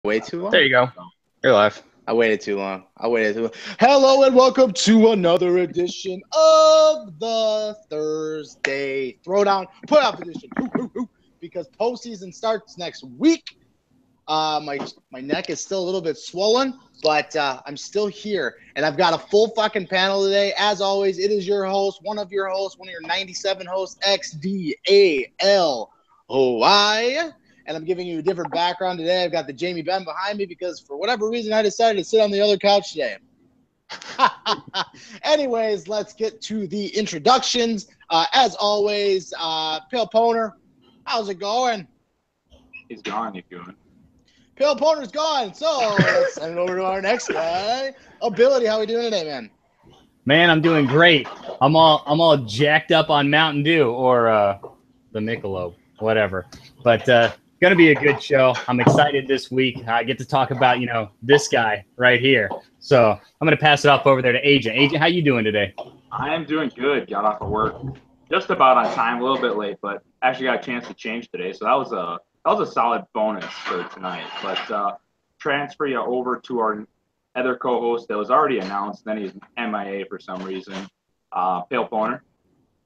Way too long? There you go. You're live. I waited too long. Hello and welcome to another edition of the Thursday Throwdown Playoff Edition. Because postseason starts next week. My neck is still a little bit swollen, but I'm still here. And I've got a full fucking panel today. As always, it is your host, one of your 97 hosts, XDALOI. And I'm giving you a different background today. I've got the Jamie Ben behind me because for whatever reason I decided to sit on the other couch today. Anyways, let's get to the introductions. As always, Pale Poner, how's it going? He's gone, you doing? Pale Poner's gone, so let's send it over to our next guy. Ability, how we doing today, man? Man, I'm doing great. I'm all jacked up on Mountain Dew or the Michelob, whatever. But going to be a good show. I'm excited this week. I get to talk about, this guy right here. So I'm going to pass it off over there to Agent. Agent, how you doing today? I am doing good. Got off of work just about on time, a little bit late, but actually got a chance to change today. So that was a solid bonus for tonight. But transfer you over to our other co-host that was already announced. Then he's MIA for some reason. Pale Poner.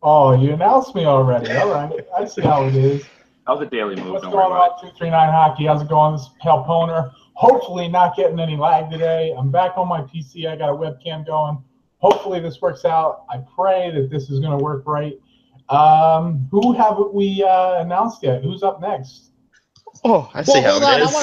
Oh, you announced me already. All right. I see how it is. That was a daily move. What's going on, 239 Hockey? How's it going? This is Pale Poner. Hopefully not getting any lag today. I'm back on my PC. I got a webcam going. Hopefully this works out. I pray that this is going to work right. Who haven't we announced yet? Who's up next? Oh, I see how it is.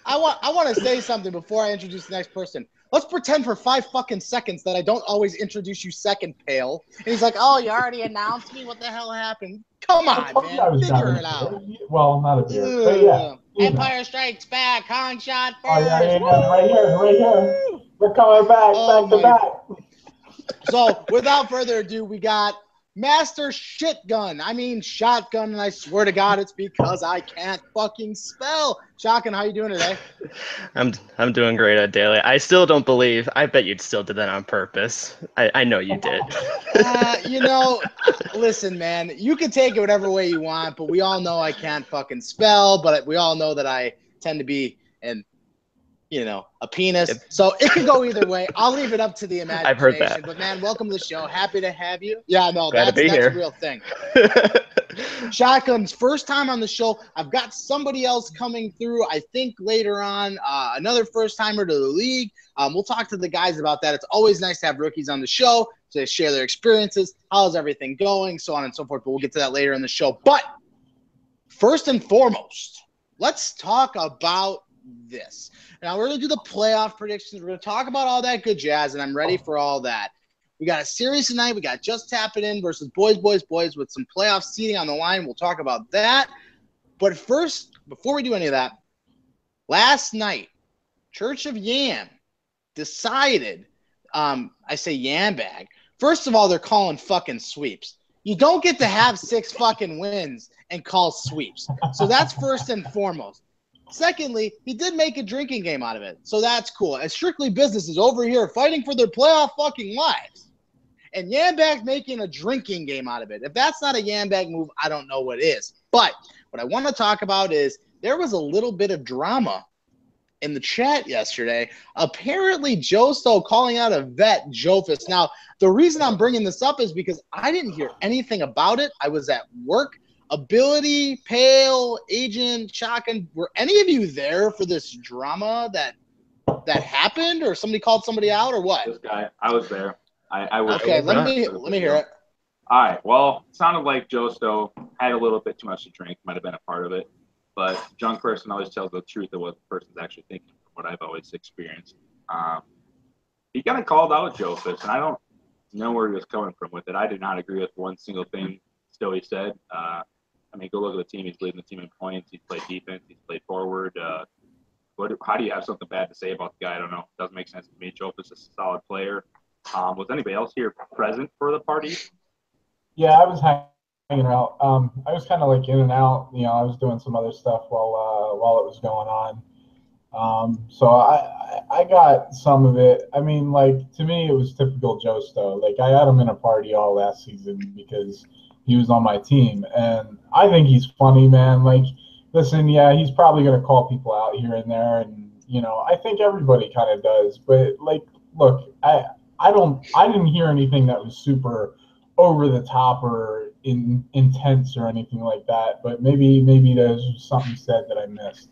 I want to say something before I introduce the next person. Let's pretend for 5 fucking seconds that I don't always introduce you second, Pale. And he's like, oh, you already announced me? What the hell happened? Come on, man. Figure it out. Well, not a beer. But yeah. Empire Strikes Back. Kong shot first. Oh, yeah. Right here. We're coming back to back. So, without further ado, we got Master Shotgun, and I swear to God, it's because I can't fucking spell. Shotgun, how you doing today? I'm doing great at Daily. I still don't believe. I bet you still did that on purpose. I know you did. Listen, man, you can take it whatever way you want, but we all know I can't fucking spell, but we all know that I tend to be a penis. So it can go either way. I'll leave it up to the imagination. I've heard that. But man, welcome to the show. Happy to have you. Yeah, no, Glad that's here. a real thing. Shotgun's first time on the show. I've got somebody else coming through, I think later on, another first-timer to the league. We'll talk to the guys about that. It's always nice to have rookies on the show to share their experiences. How's everything going? So on and so forth. But we'll get to that later in the show. But first and foremost, let's talk about this. Now, we're going to do the playoff predictions. We're going to talk about all that good jazz, and I'm ready for all that. We got a series tonight. We got Just Tap It In versus Boys with some playoff seeding on the line. We'll talk about that. But first, before we do any of that, last night, Church of Yam decided, I say Yam bag. First of all, they're calling fucking sweeps. You don't get to have 6 fucking wins and call sweeps. So that's first and foremost. Secondly, he did make a drinking game out of it, so that's cool. And Strictly Business is over here fighting for their playoff fucking lives. And Yambag's making a drinking game out of it. If that's not a Yambag move, I don't know what is. But what I want to talk about is there was a little bit of drama in the chat yesterday. Apparently, Josto calling out a vet, Jofus. Now, the reason I'm bringing this up is because I didn't hear anything about it. I was at work. Ability, Pale, Agent, Shotgun, were any of you there for this drama that happened, or somebody called somebody out, or what? This guy, I was there. I was. Okay, let me hear it. All right. Well, it sounded like Josto had a little bit too much to drink. Might have been a part of it, but drunk person always tells the truth of what the person's actually thinking. From what I've always experienced. He kind of called out Joseph, and I don't know where he was coming from with it. I did not agree with one single thing still he said. Go look at the team. He's leading the team in points. He's played defense. He's played forward. How do you have something bad to say about the guy? I don't know. It doesn't make sense to me. Joseph is a solid player. Was anybody else here present for the party? Yeah, I was hanging out. I was kind of like in and out. I was doing some other stuff while it was going on. So I got some of it. To me, it was typical Josto. I had him in a party all last season because he was on my team, and I think he's funny, man. Listen, yeah, he's probably going to call people out here and there, and You know, I think everybody kind of does. But like, look, I didn't hear anything that was super over the top or intense or anything like that. But maybe there's something said that I missed.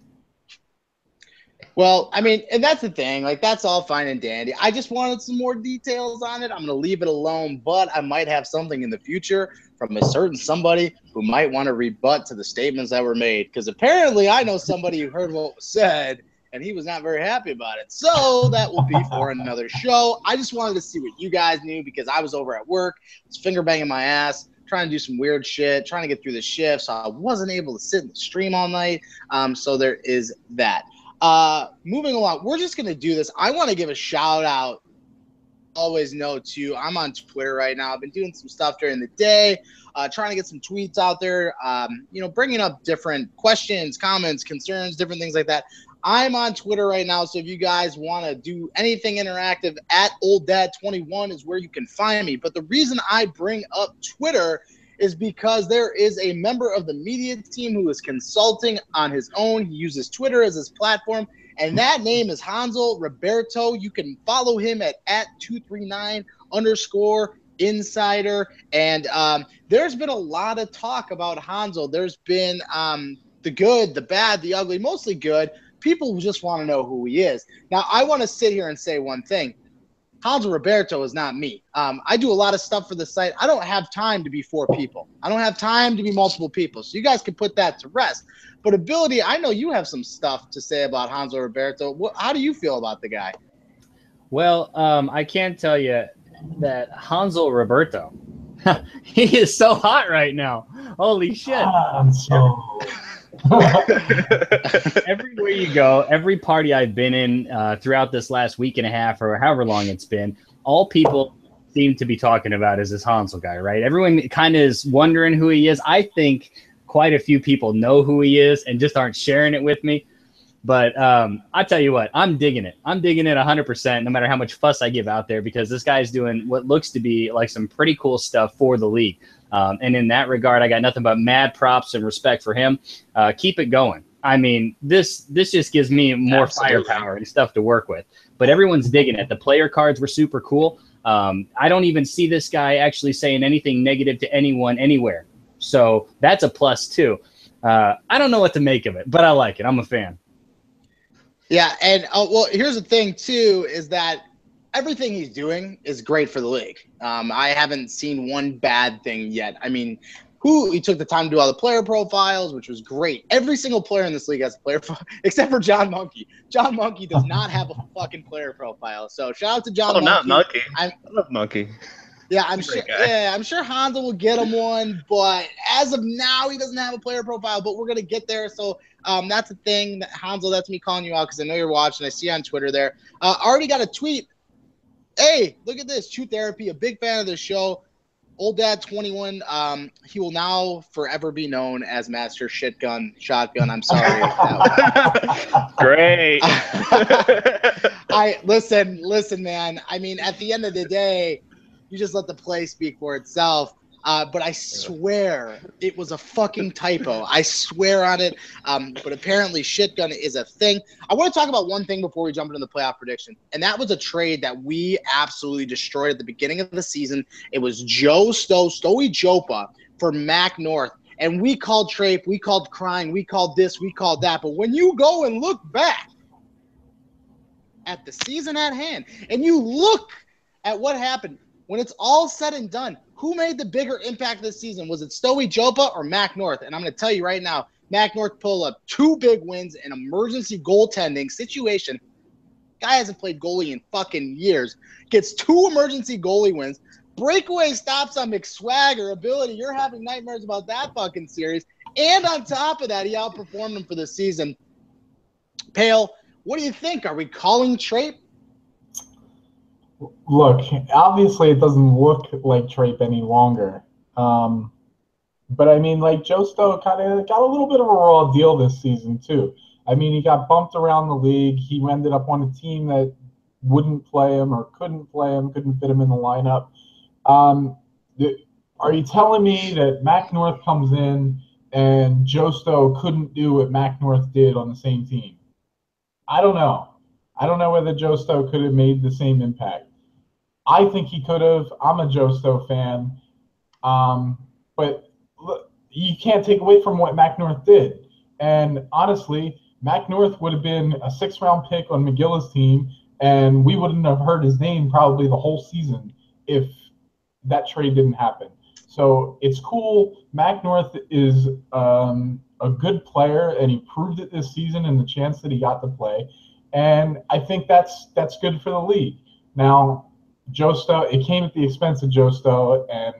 Well, I mean, and that's the thing. Like, that's all fine and dandy. I just wanted some more details on it. I'm going to leave it alone, but I might have something in the future from a certain somebody who might want to rebut to the statements that were made. Because apparently I know somebody who heard what was said, and he was not very happy about it. So that will be for another show. I just wanted to see what you guys knew because I was over at work. I was finger banging my ass, trying to do some weird shit, trying to get through the shift. So I wasn't able to sit in the stream all night. So there is that. Moving along, we're just going to do this. I want to give a shout out. Always know too, I'm on Twitter right now. I've been doing some stuff during the day, trying to get some tweets out there, bringing up different questions, comments, concerns, different things like that. I'm on Twitter right now, so if you guys want to do anything interactive, at OldDad21 is where you can find me. But the reason I bring up Twitter is because there is a member of the media team who is consulting on his own. He uses Twitter as his platform, and that name is Hansel Roberto. You can follow him at 239_insider. And there's been a lot of talk about Hansel. There's been the good, the bad, the ugly, mostly good. People just want to know who he is. Now, I want to sit here and say one thing. Hansel Roberto is not me. I do a lot of stuff for the site. I don't have time to be 4 people. I don't have time to be multiple people. So you guys can put that to rest. But Ability, I know you have some stuff to say about Hansel Roberto. How do you feel about the guy? Well, I can tell you that Hansel Roberto, he is so hot right now. Holy shit. Everywhere you go, every party I've been in throughout this last week and a half or however long it's been, all people seem to be talking about is this Hansel guy, right? Everyone kind of is wondering who he is. I think quite a few people know who he is and just aren't sharing it with me. But I tell you what, I'm digging it. I'm digging it 100%, no matter how much fuss I give out there, because this guy's doing what looks to be like some pretty cool stuff for the league. And in that regard, I got nothing but mad props and respect for him. Keep it going. I mean, this just gives me more firepower and stuff to work with. But everyone's digging it. The player cards were super cool. I don't even see this guy actually saying anything negative to anyone anywhere. So that's a plus, too. I don't know what to make of it, but I like it. I'm a fan. Yeah, and well, here's the thing, too, is that everything he's doing is great for the league. I haven't seen one bad thing yet. I mean, he took the time to do all the player profiles, which was great. Every single player in this league has a player profile, except for John Monkey. John Monkey does not have a fucking player profile. So shout out to John Monkey. Not Monkey. I love Monkey. Yeah, I'm sure. Yeah, I'm sure Hansel will get him one, but as of now, he doesn't have a player profile. But we're gonna get there. So that's the thing. Hansel, that's me calling you out because I know you're watching. I see you on Twitter there. Already got a tweet. Hey, look at this. True Therapy, a big fan of the show. OldDad21. He will now forever be known as Master Shotgun. I'm sorry. Great. Listen, man. I mean, at the end of the day, you just let the play speak for itself. But I swear it was a fucking typo. I swear on it. But apparently Shitgun is a thing. I want to talk about one thing before we jump into the playoff prediction. And that was a trade that we absolutely destroyed at the beginning of the season. It was Stoey Jopa for Mac North. And we called Trape, we called crying, we called this, we called that. But when you go and look back at the season at hand and you look at what happened, when it's all said and done, who made the bigger impact this season? Was it Stoey Jopa or Mac North? And I'm going to tell you right now, Mac North pulled up 2 big wins in emergency goaltending situation. Guy hasn't played goalie in fucking years. Gets 2 emergency goalie wins. Breakaway stops on McSwagger. Ability, you're having nightmares about that fucking series. And on top of that, he outperformed him for the season. Pale, what do you think? Are we calling Trape? Look, obviously it doesn't look like Trape any longer. But I mean, like, Joe Stowe kind of got a little bit of a raw deal this season, too. I mean, he got bumped around the league. He ended up on a team that wouldn't play him or couldn't play him, couldn't fit him in the lineup. Are you telling me that Mac North comes in and Joe Stowe couldn't do what Mac North did on the same team? I don't know. I don't know whether Joe Stowe could have made the same impact. I think he could have. I'm a Joe Stowe fan. But look, you can't take away from what Mac North did. And honestly, Mac North would have been a 6th-round pick on McGill's team, and we wouldn't have heard his name probably the whole season if that trade didn't happen. So it's cool. Mac North is a good player, and he proved it this season in the chance that he got to play. And I think that's good for the league. Now, Joe Stowe, it came at the expense of Joe Stowe, and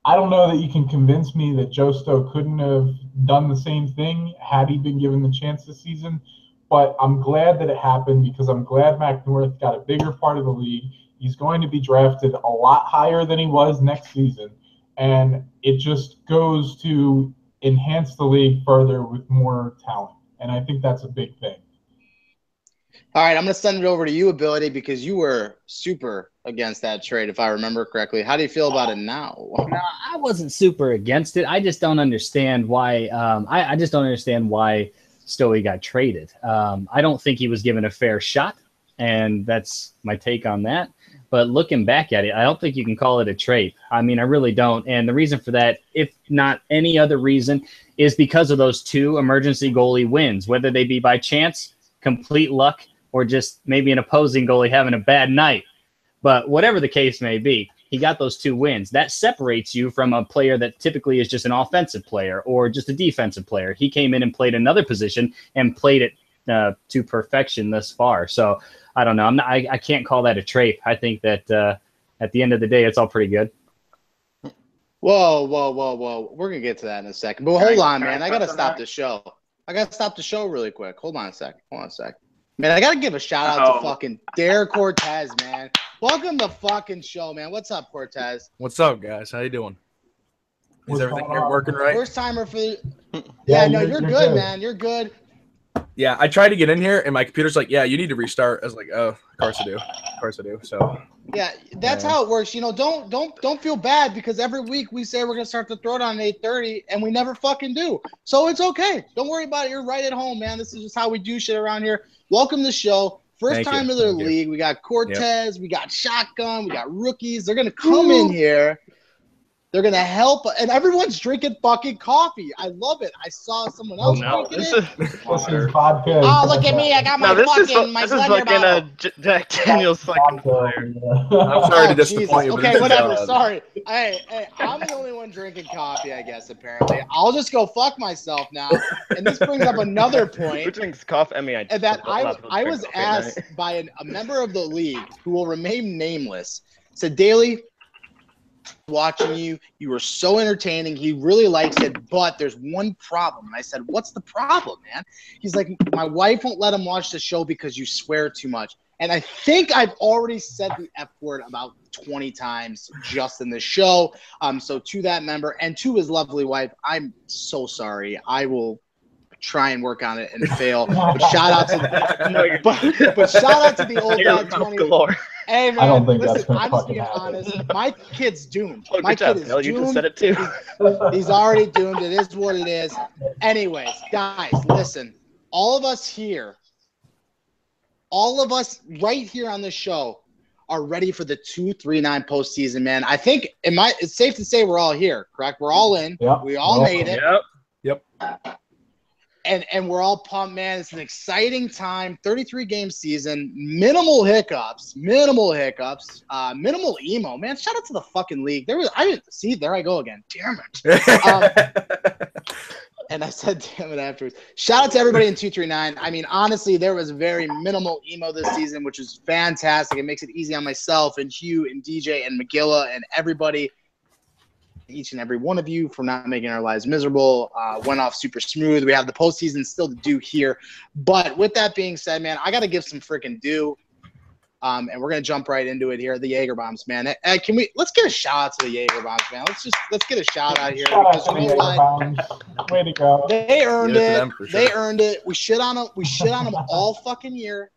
I don't know that you can convince me that Joe Stowe couldn't have done the same thing had he been given the chance this season. But I'm glad that it happened because I'm glad Mac North got a bigger part of the league. He's going to be drafted a lot higher than he was next season. And it just goes to enhance the league further with more talent. And I think that's a big thing. All right, I'm going to send it over to you, Ability, because you were super against that trade, if I remember correctly. How do you feel about it now? No, I wasn't super against it. I just don't understand why. I just don't understand why Stowe got traded. I don't think he was given a fair shot, and that's my take on that. But looking back at it, I don't think you can call it a trade. I mean, I really don't. And the reason for that, if not any other reason, is because of those 2 emergency goalie wins, whether they be by chance, complete luck, or just maybe an opposing goalie having a bad night. But whatever the case may be, he got those 2 wins. That separates you from a player that typically is just an offensive player or just a defensive player. He came in and played another position and played it to perfection thus far. So I don't know. I can't call that a trade. I think that at the end of the day, it's all pretty good. Whoa. We're going to get to that in a second. But hold on, man. I got to stop the show. I got to stop the show really quick. Hold on a second. Man, I got to give a shout out to fucking Derek Cortez, man. Welcome to the fucking show, man. What's up, Cortez? What's up, guys? How you doing? Is everything working right? First timer for yeah, no, you're good, man. You're good. Yeah, I tried to get in here, and my computer's like, yeah, you need to restart. I was like, oh, of course I do. So yeah, that's how it works. You know, don't feel bad because every week we say we're gonna start the Throwdown at 8:30, and we never fucking do. So it's okay. Don't worry about it. You're right at home, man. This is just how we do shit around here. Welcome to the show. First time to the league. We got Cortez. We got Shotgun. We got rookies. They're gonna come in here. They're going to help, and everyone's drinking fucking coffee. I love it. I saw someone else drinking it. This is vodka. Oh, look at me. I got my fucking my blender bottle. Jack Daniel's fucking player. I'm sorry to disappoint you. Okay, whatever. Sorry. Hey, I'm the only one drinking coffee, I guess, apparently. I'll just go fuck myself now. And this brings up another point. Who drinks coffee? I mean, I was asked by a member of the league who will remain nameless, said, Daly, watching you were so entertaining. He really likes it, but there's one problem. And I said, what's the problem, man? He's like, my wife won't let him watch the show because you swear too much. And I think I've already said the F word about 20 times just in the show. So to that member and to his lovely wife, I'm so sorry. I will try and work on it and fail. But shout out to but shout out to the old dog 20. Hey man, I don't think listen, that's gonna I'm just fucking being happen. honest. My kid's doomed. Oh, My good kid job, is Bill. You just doomed. said it too. He's already doomed. It is what it is. Anyways, guys, listen. All of us right here on this show are ready for the 2-3-9 postseason, man. I think it's safe to say we're all here, correct? We're all in. Yep. We all made it. Yep. And we're all pumped, man. It's an exciting time. 33-game season. Minimal hiccups. Minimal emo, man. Shout out to the fucking league. There I go again. Damn it. And I said, damn it, afterwards. Shout out to everybody in 239. I mean, honestly, there was very minimal emo this season, which is fantastic. It makes it easy on myself and Hugh and DJ and McGilla and everybody, each and every one of you, for not making our lives miserable. Went off super smooth. We have the postseason still to do here. But with that being said, man, I got to give some freaking due. And we're going to jump right into it here. The Jaeger Bombs, man. Let's get a shout out to the Jaeger Bombs, man. Let's get a shout out here. Because you know what? Way to go. They earned it. Sure. They earned it. We shit on them all fucking year.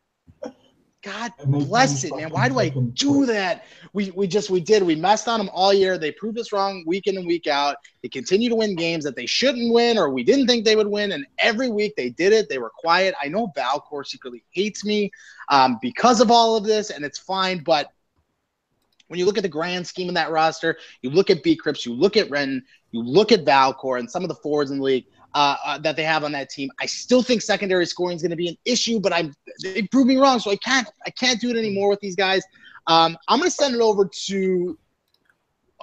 God And they bless it, finished man. like Why do I second do place. that? We did. We messed on them all year. They proved us wrong week in and week out. They continue to win games that they shouldn't win or we didn't think they would win. And every week they did it. They were quiet. I know Valcor secretly hates me because of all of this, and it's fine. But when you look at the grand scheme of that roster, you look at B-Crips, you look at Renton, you look at Valcor and some of the forwards in the league that they have on that team. I still think secondary scoring is going to be an issue, but they proved me wrong, so I can't do it anymore with these guys. I'm going to send it over to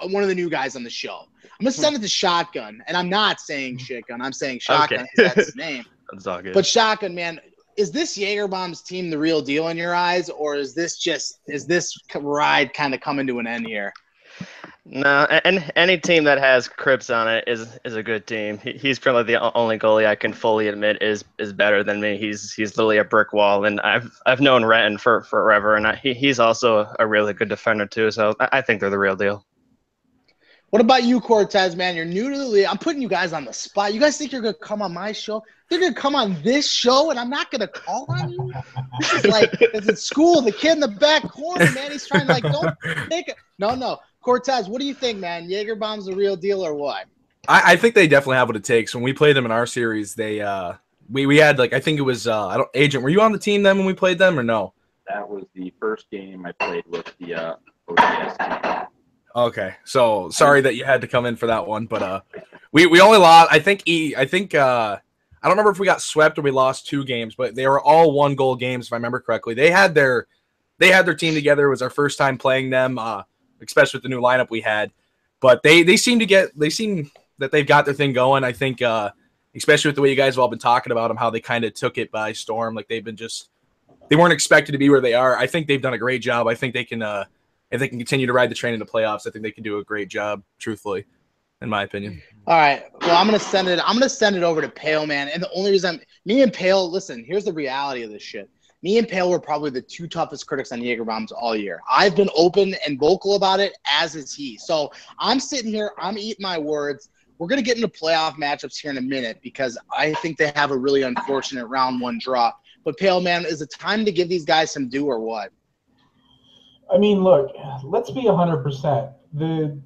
one of the new guys on the show. I'm going to send it to Shotgun, and I'm not saying Shotgun. I'm saying Shotgun. Okay. That's his name. That's all good. But Shotgun, man, is this Jaegerbomb's team the real deal in your eyes, or is this ride kind of coming to an end here? No, and any team that has Crips on it is a good team. He's probably the only goalie I can fully admit is better than me. He's literally a brick wall, and I've known Renton for forever, and he's also a really good defender too. So I think they're the real deal. What about you, Cortez, man? You're new to the league. I'm putting you guys on the spot. You guys think you're going to come on my show? You're going to come on this show, and I'm not going to call on you? This is like, it's at school. The kid in the back corner, man, he's trying to, like, don't take it. No. Cortez, what do you think, man? Jaegerbomb's the real deal or what? I think they definitely have what it takes. When we played them in our series, they we had, like, I think it was Agent, were you on the team then when we played them or no? That was the first game I played with the ODS team. Okay, so sorry that you had to come in for that one, but we only lost. I think I don't remember if we got swept or we lost 2 games, but they were all 1-goal games if I remember correctly. They had their team together. It was our first time playing them, especially with the new lineup we had. But they seem that they've got their thing going. I think especially with the way you guys have all been talking about them, how they kind of took it by storm. Like they weren't expected to be where they are. I think they've done a great job. I think they can. If they can continue to ride the train in the playoffs, I think they can do a great job, truthfully, in my opinion. All right. Well, I'm gonna send it over to Pale, man. And the only reason me and Pale, listen, here's the reality of this shit. Me and Pale were probably the 2 toughest critics on Jaegerbombs all year. I've been open and vocal about it, as is he. So I'm sitting here, I'm eating my words. We're gonna get into playoff matchups here in a minute because I think they have a really unfortunate round 1 draw. But Pale, man, is it time to give these guys some due or what? I mean, look, let's be 100%. The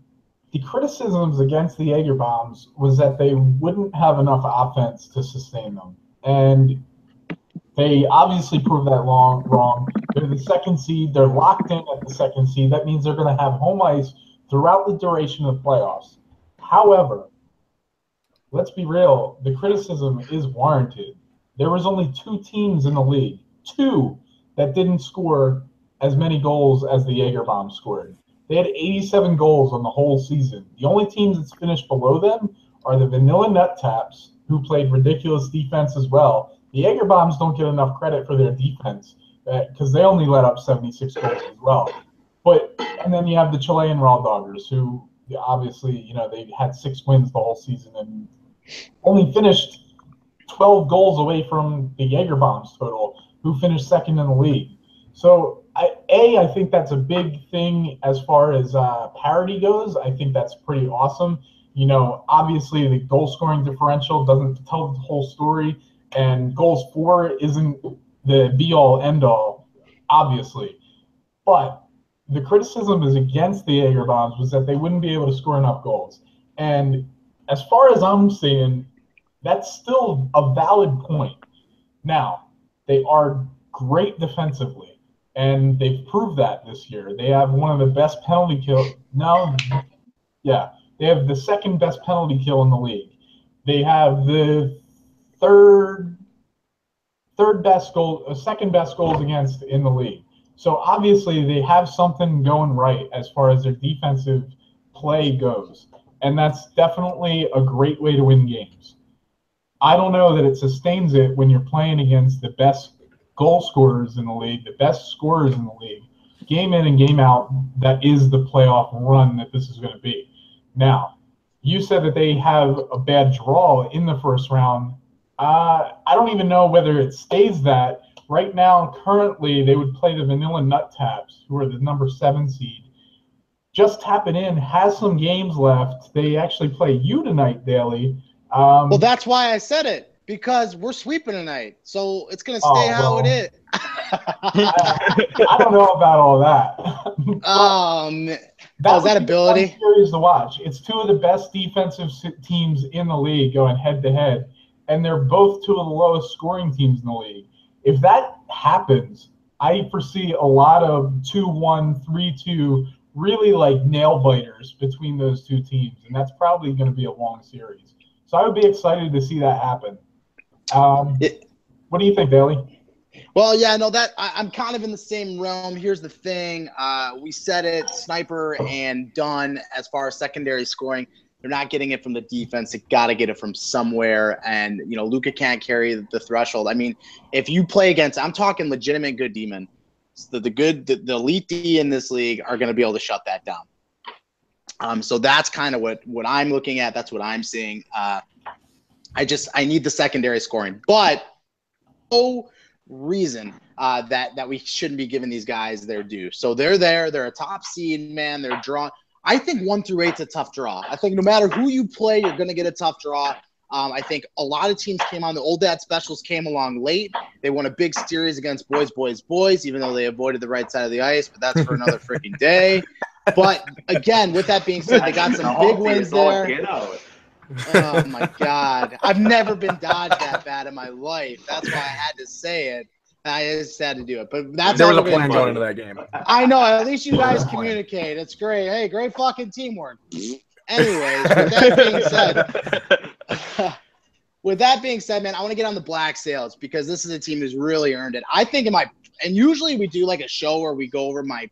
criticisms against the Jaegerbombs was that they wouldn't have enough offense to sustain them. And they obviously proved that wrong. They're the 2nd seed. They're locked in at the 2nd seed. That means they're going to have home ice throughout the duration of the playoffs. However, let's be real. The criticism is warranted. There was only 2 teams in the league, 2, that didn't score as many goals as the Jaegerbombs scored. They had 87 goals on the whole season. The only teams that's finished below them are the Vanilla Nut Taps, who played ridiculous defense as well. The Jaegerbombs don't get enough credit for their defense because they only let up 76 goals as well. And then you have the Chilean Raw Doggers, who obviously, they had 6 wins the whole season and only finished 12 goals away from the Jaegerbombs total, who finished 2nd in the league. So, I think that's a big thing as far as parity goes. I think that's pretty awesome. Obviously the goal scoring differential doesn't tell the whole story, and goals for isn't the be-all, end-all, obviously. But the criticism is against the Jaegerbombs was that they wouldn't be able to score enough goals. And as far as I'm seeing, that's still a valid point. Now, they are great defensively. And they've proved that this year. They have one of the best penalty kill. They have the 2nd best penalty kill in the league. They have the 2nd best goals against in the league. So obviously they have something going right as far as their defensive play goes. And that's definitely a great way to win games. I don't know that it sustains it when you're playing against the best goal scorers in the league, the best scorers in the league, game in and game out. That is the playoff run that this is going to be. Now, you said that they have a bad draw in the first round. I don't even know whether it stays that. Right now, currently, they would play the Vanilla Nut Taps, who are the number 7 seed. Just Tap It In has some games left. They actually play you tonight, Daly. Well, that's why I said it. Because we're sweeping tonight, so it's gonna stay how it is. I don't know about all that. That ability? Fun series to watch. It's two of the best defensive teams in the league going head to head, and they're both two of the lowest scoring teams in the league. If that happens, I foresee a lot of 2-1, 3-2, really like nail biters between those two teams, and that's probably going to be a long series. So I would be excited to see that happen. What do you think, Daly? Well, yeah, no, that I'm kind of in the same realm. Here's the thing. We said it, Sniper and Dunn, as far as secondary scoring, they're not getting it from the defense. They got to get it from somewhere. And, you know, Luka can't carry the threshold. I mean, if you play against – I'm talking legitimate good demon. The elite D in this league are going to be able to shut that down. So that's kind of what I'm looking at. That's what I'm seeing. I need the secondary scoring. But no reason that we shouldn't be giving these guys their due. So they're there. They're a top seed, man. They're drawn. I think 1 through 8 is a tough draw. I think no matter who you play, you're going to get a tough draw. I think a lot of teams came on. The Old Dad Specials came along late. They won a big series against boys, even though they avoided the right side of the ice. But that's for another freaking day. But, again, with that being said, they got some big wins there. Oh, my God. I've never been dodged that bad in my life. That's why I had to say it. I just had to do it. But that's there was a plan going into that game. I know. At least you guys communicate. It's great. Hey, great fucking teamwork. Anyways, with that being said, man, I want to get on the Black Sails because this is a team who's really earned it. I think and usually we do like a show where we go over my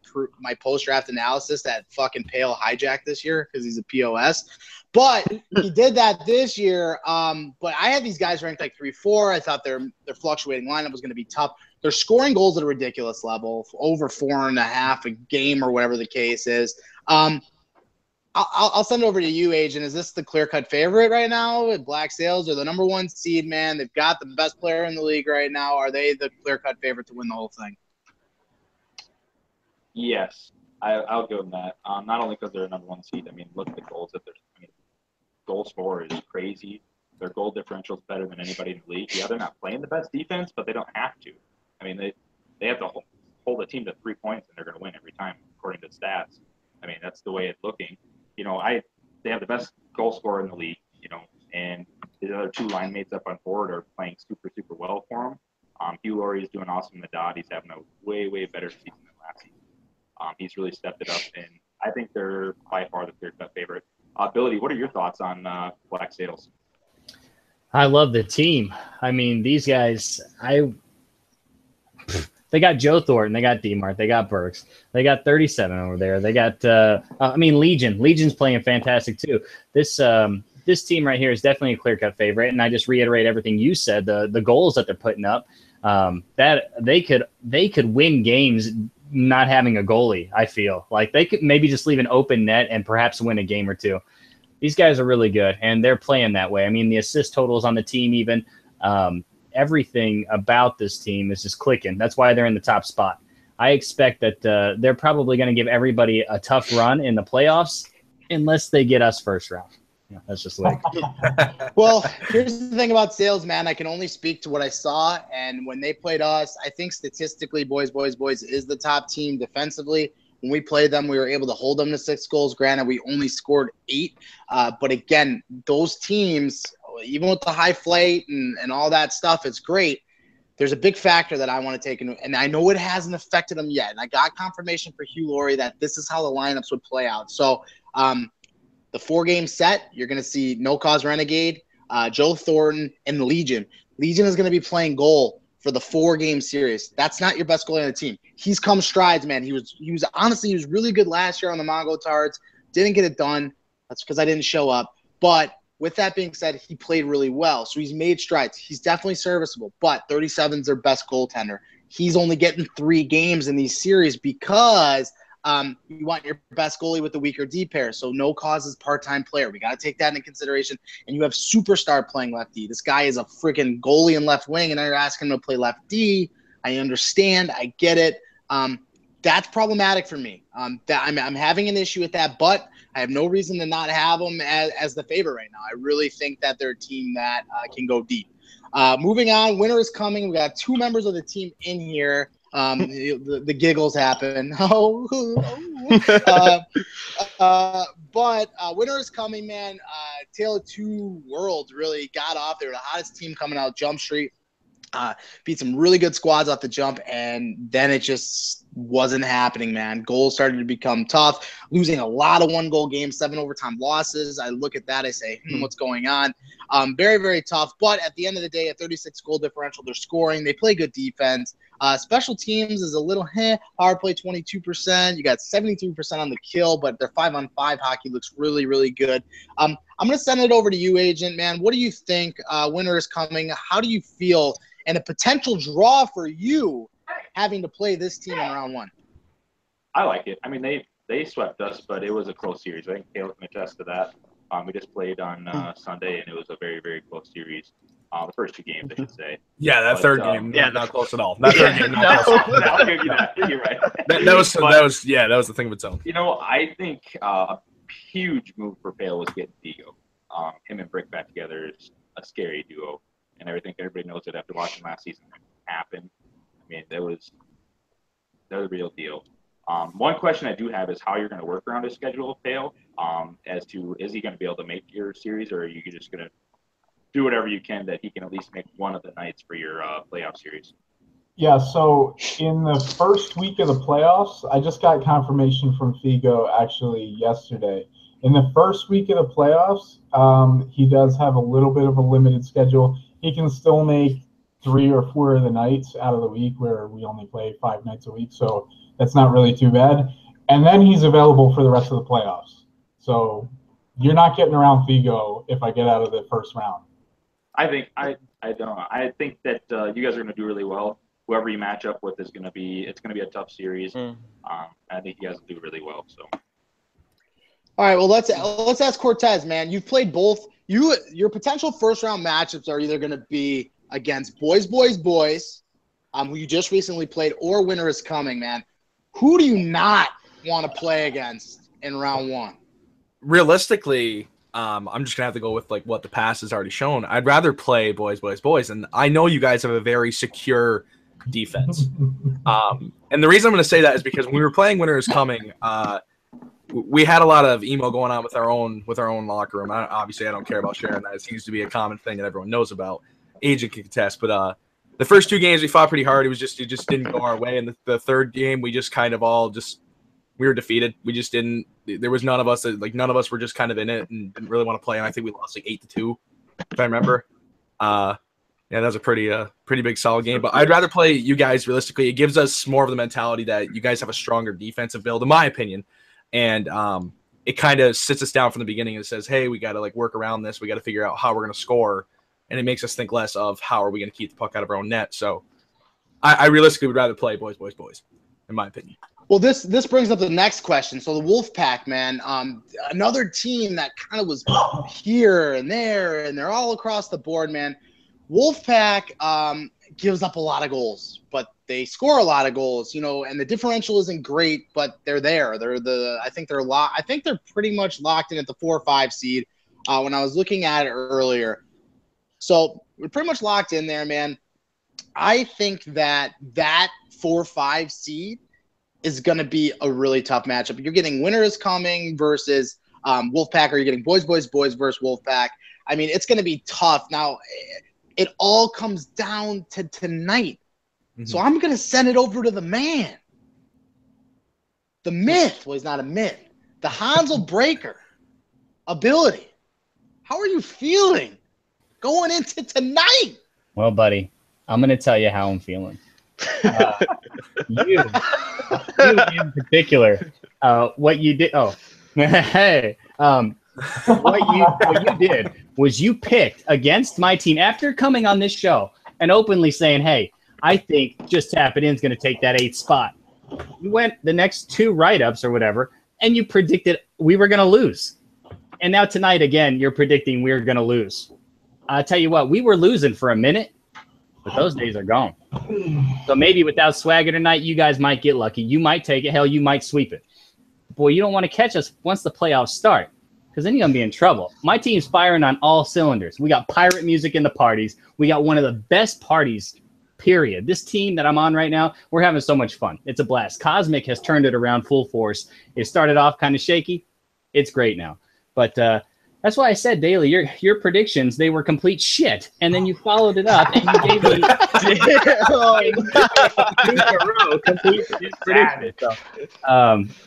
post-draft analysis that fucking Pale hijacked this year because he's a POS. But he did that this year. But I had these guys ranked like 3-4. I thought their fluctuating lineup was going to be tough. They're scoring goals at a ridiculous level, over 4.5 a game or whatever the case is. I'll send it over to you, Agent. Is this the clear-cut favorite right now at Black Sails? Or the number 1 seed, man? They've got the best player in the league right now. Are they the clear-cut favorite to win the whole thing? Yes, I'll go with that. Not only because they're a number 1 seed. I mean, look at the goals that they're. Goal scorer is crazy. Their goal differential is better than anybody in the league. Yeah, they're not playing the best defense, but they don't have to. I mean, they have to hold the team to 3 points, and they're going to win every time, according to stats. I mean, that's the way it's looking. You know, they have the best goal scorer in the league, you know, and the other 2 line mates up on board are playing super, super well for them. Hugh Laurie is doing awesome in the dot. He's having a way, way better season than last season. He's really stepped it up, and I think they're by far the clear-cut favorite. Billy, what are your thoughts on Black Sails? I love the team. I mean, these guys, they got Joe Thornton, they got DeMart, they got Burks, they got 37 over there. They got, Legion. Legion's playing fantastic too. This team right here is definitely a clear-cut favorite, and I just reiterate everything you said. The goals that they're putting up, that they could win games not having a goalie. I feel like they could maybe just leave an open net and perhaps win a game or two. These guys are really good, and they're playing that way. I mean, the assist totals on the team, even everything about this team is just clicking. That's why they're in the top spot. I expect that they're probably going to give everybody a tough run in the playoffs unless they get us first round. Yeah, that's just like. Well, here's the thing about Sales, man. I can only speak to what I saw, and when they played us, I think statistically, boys is the top team defensively. When we played them, we were able to hold them to 6 goals. Granted, we only scored 8, but again, those teams, even with the high flight and all that stuff, it's great. There's a big factor that I want to take into, and I know it hasn't affected them yet. And I got confirmation for Hugh Laurie that this is how the lineups would play out. So, the 4-game set, you're going to see No Cause Renegade, Joe Thornton, and Legion. Legion is going to be playing goal for the 4-game series. That's not your best goalie on the team. He's come strides, man. He was honestly, he was really good last year on the Mongo Tards. Didn't get it done. That's because I didn't show up. But with that being said, he played really well. So he's made strides. He's definitely serviceable. But 37's their best goaltender. He's only getting 3 games in these series because you want your best goalie with the weaker D pair. So No Cause is part-time player. We got to take that into consideration. And you have Superstar playing left D. This guy is a freaking goalie in left wing, and now you're asking him to play left D. I understand. I get it. That's problematic for me. That I'm having an issue with that, but I have no reason to not have them as the favorite right now. I really think that they're a team that can go deep. Moving on, winter is coming. We got 2 members of the team in here. The giggles happen. But winter is coming, man. Tale of Two Worlds really got off. They were the hottest team coming out Jump Street. Beat some really good squads off the jump, and then it just wasn't happening, man. Goals started to become tough, losing a lot of one-goal games, 7 overtime losses. I look at that, I say, what's going on? Very, very tough. But at the end of the day, a 36-goal differential, they're scoring. They play good defense. Special teams is a little power play 22%. You got 73% on the kill, but their 5-on-5 hockey looks really, really good. I'm going to send it over to you, Agent, man. What do you think? Winter is coming. How do you feel? And a potential draw for you having to play this team in round 1. I like it. I mean, they swept us, but it was a close series. I think Caleb can attest to that. We just played on Sunday, and it was a very, very close series. The first 2 games, I should say. Yeah, that third game, not close at all. That third game, not close. I'll give you that. You're right. That was the thing of its own. You know, I think a huge move for Pale was getting Vigo. Him and Brick back together is a scary duo. And I think everybody knows it after watching last season happen. I mean, they're the real deal. One question I do have is how you're going to work around his schedule, Pale, as to is he going to be able to make your series, or are you just going to do whatever you can that he can at least make one of the nights for your playoff series? Yeah, so in the first week of the playoffs, I just got confirmation from Figo actually yesterday. In the first week of the playoffs, he does have a little bit of a limited schedule. He can still make 3 or 4 of the nights out of the week where we only play 5 nights a week. So that's not really too bad. And then he's available for the rest of the playoffs. So you're not getting around Figo if I get out of the first round. I think I don't know. I think that you guys are going to do really well. Whoever you match up with is going to be a tough series. I think you guys will do really well. So. All right, well let's ask Cortez, man. You've played both. Your potential first round matchups are either going to be against boys, who you just recently played, or Winter is Coming, man. Who do you not want to play against in round 1? Realistically, I'm just gonna have to go with like what the past has already shown. I'd rather play boys, and I know you guys have a very secure defense. And the reason I'm gonna say that is because when we were playing Winter is Coming, we had a lot of emo going on with our own locker room. Obviously, I don't care about sharing that. It seems to be a common thing that everyone knows about. Agent can contest, but the first 2 games we fought pretty hard. It just didn't go our way. And the third game, we just kind of we were defeated. We just didn't. There was none of us were just kind of in it and didn't really want to play. And I think we lost like 8-2, if I remember. Yeah, that was a pretty big solid game. But I'd rather play you guys realistically. It gives us more of the mentality that you guys have a stronger defensive build, in my opinion. And it kind of sits us down from the beginning and says, hey, we got to like work around this. We got to figure out how we're going to score. And it makes us think less of how are we going to keep the puck out of our own net. So I realistically would rather play boys, in my opinion. Well, this brings up the next question. So the Wolfpack, man, another team that kind of was here and there, and they're all across the board, man. Wolfpack gives up a lot of goals, but they score a lot of goals, and the differential isn't great, but they're there. I think they're pretty much locked in at the 4 or 5 seed when I was looking at it earlier. So we're pretty much locked in there, man. I think that 4-5 seed is going to be a really tough matchup. You're getting Winter is Coming versus Wolfpack, or you're getting boys versus Wolfpack. I mean, it's going to be tough. Now, it all comes down to tonight. Mm-hmm. So I'm going to send it over to the man. The myth. Well, he's not a myth. The Hansel Breaker ability. How are you feeling going into tonight? Well, buddy, I'm going to tell you how I'm feeling. You in particular, what you did. Oh, hey, what you did was you picked against my team after coming on this show and openly saying, "Hey, I think Just Tap It In is going to take that 8th spot." You went the next 2 write-ups or whatever, and you predicted we were going to lose. And now tonight again, you're predicting we're going to lose. I tell you what, we were losing for a minute, but those days are gone. So maybe without Swagger tonight, you guys might get lucky. You might take it. Hell, you might sweep it. Boy, you don't want to catch us once the playoffs start, because then you're going to be in trouble. My team's firing on all cylinders. We got pirate music in the parties. We got one of the best parties period. This team that I'm on right now, we're having so much fun. It's a blast. Cosmic has turned it around full force. It started off kind of shaky. It's great now. But that's why I said, Daly, your predictions, they were complete shit. And then you followed it up and you gave me complete predictions. So,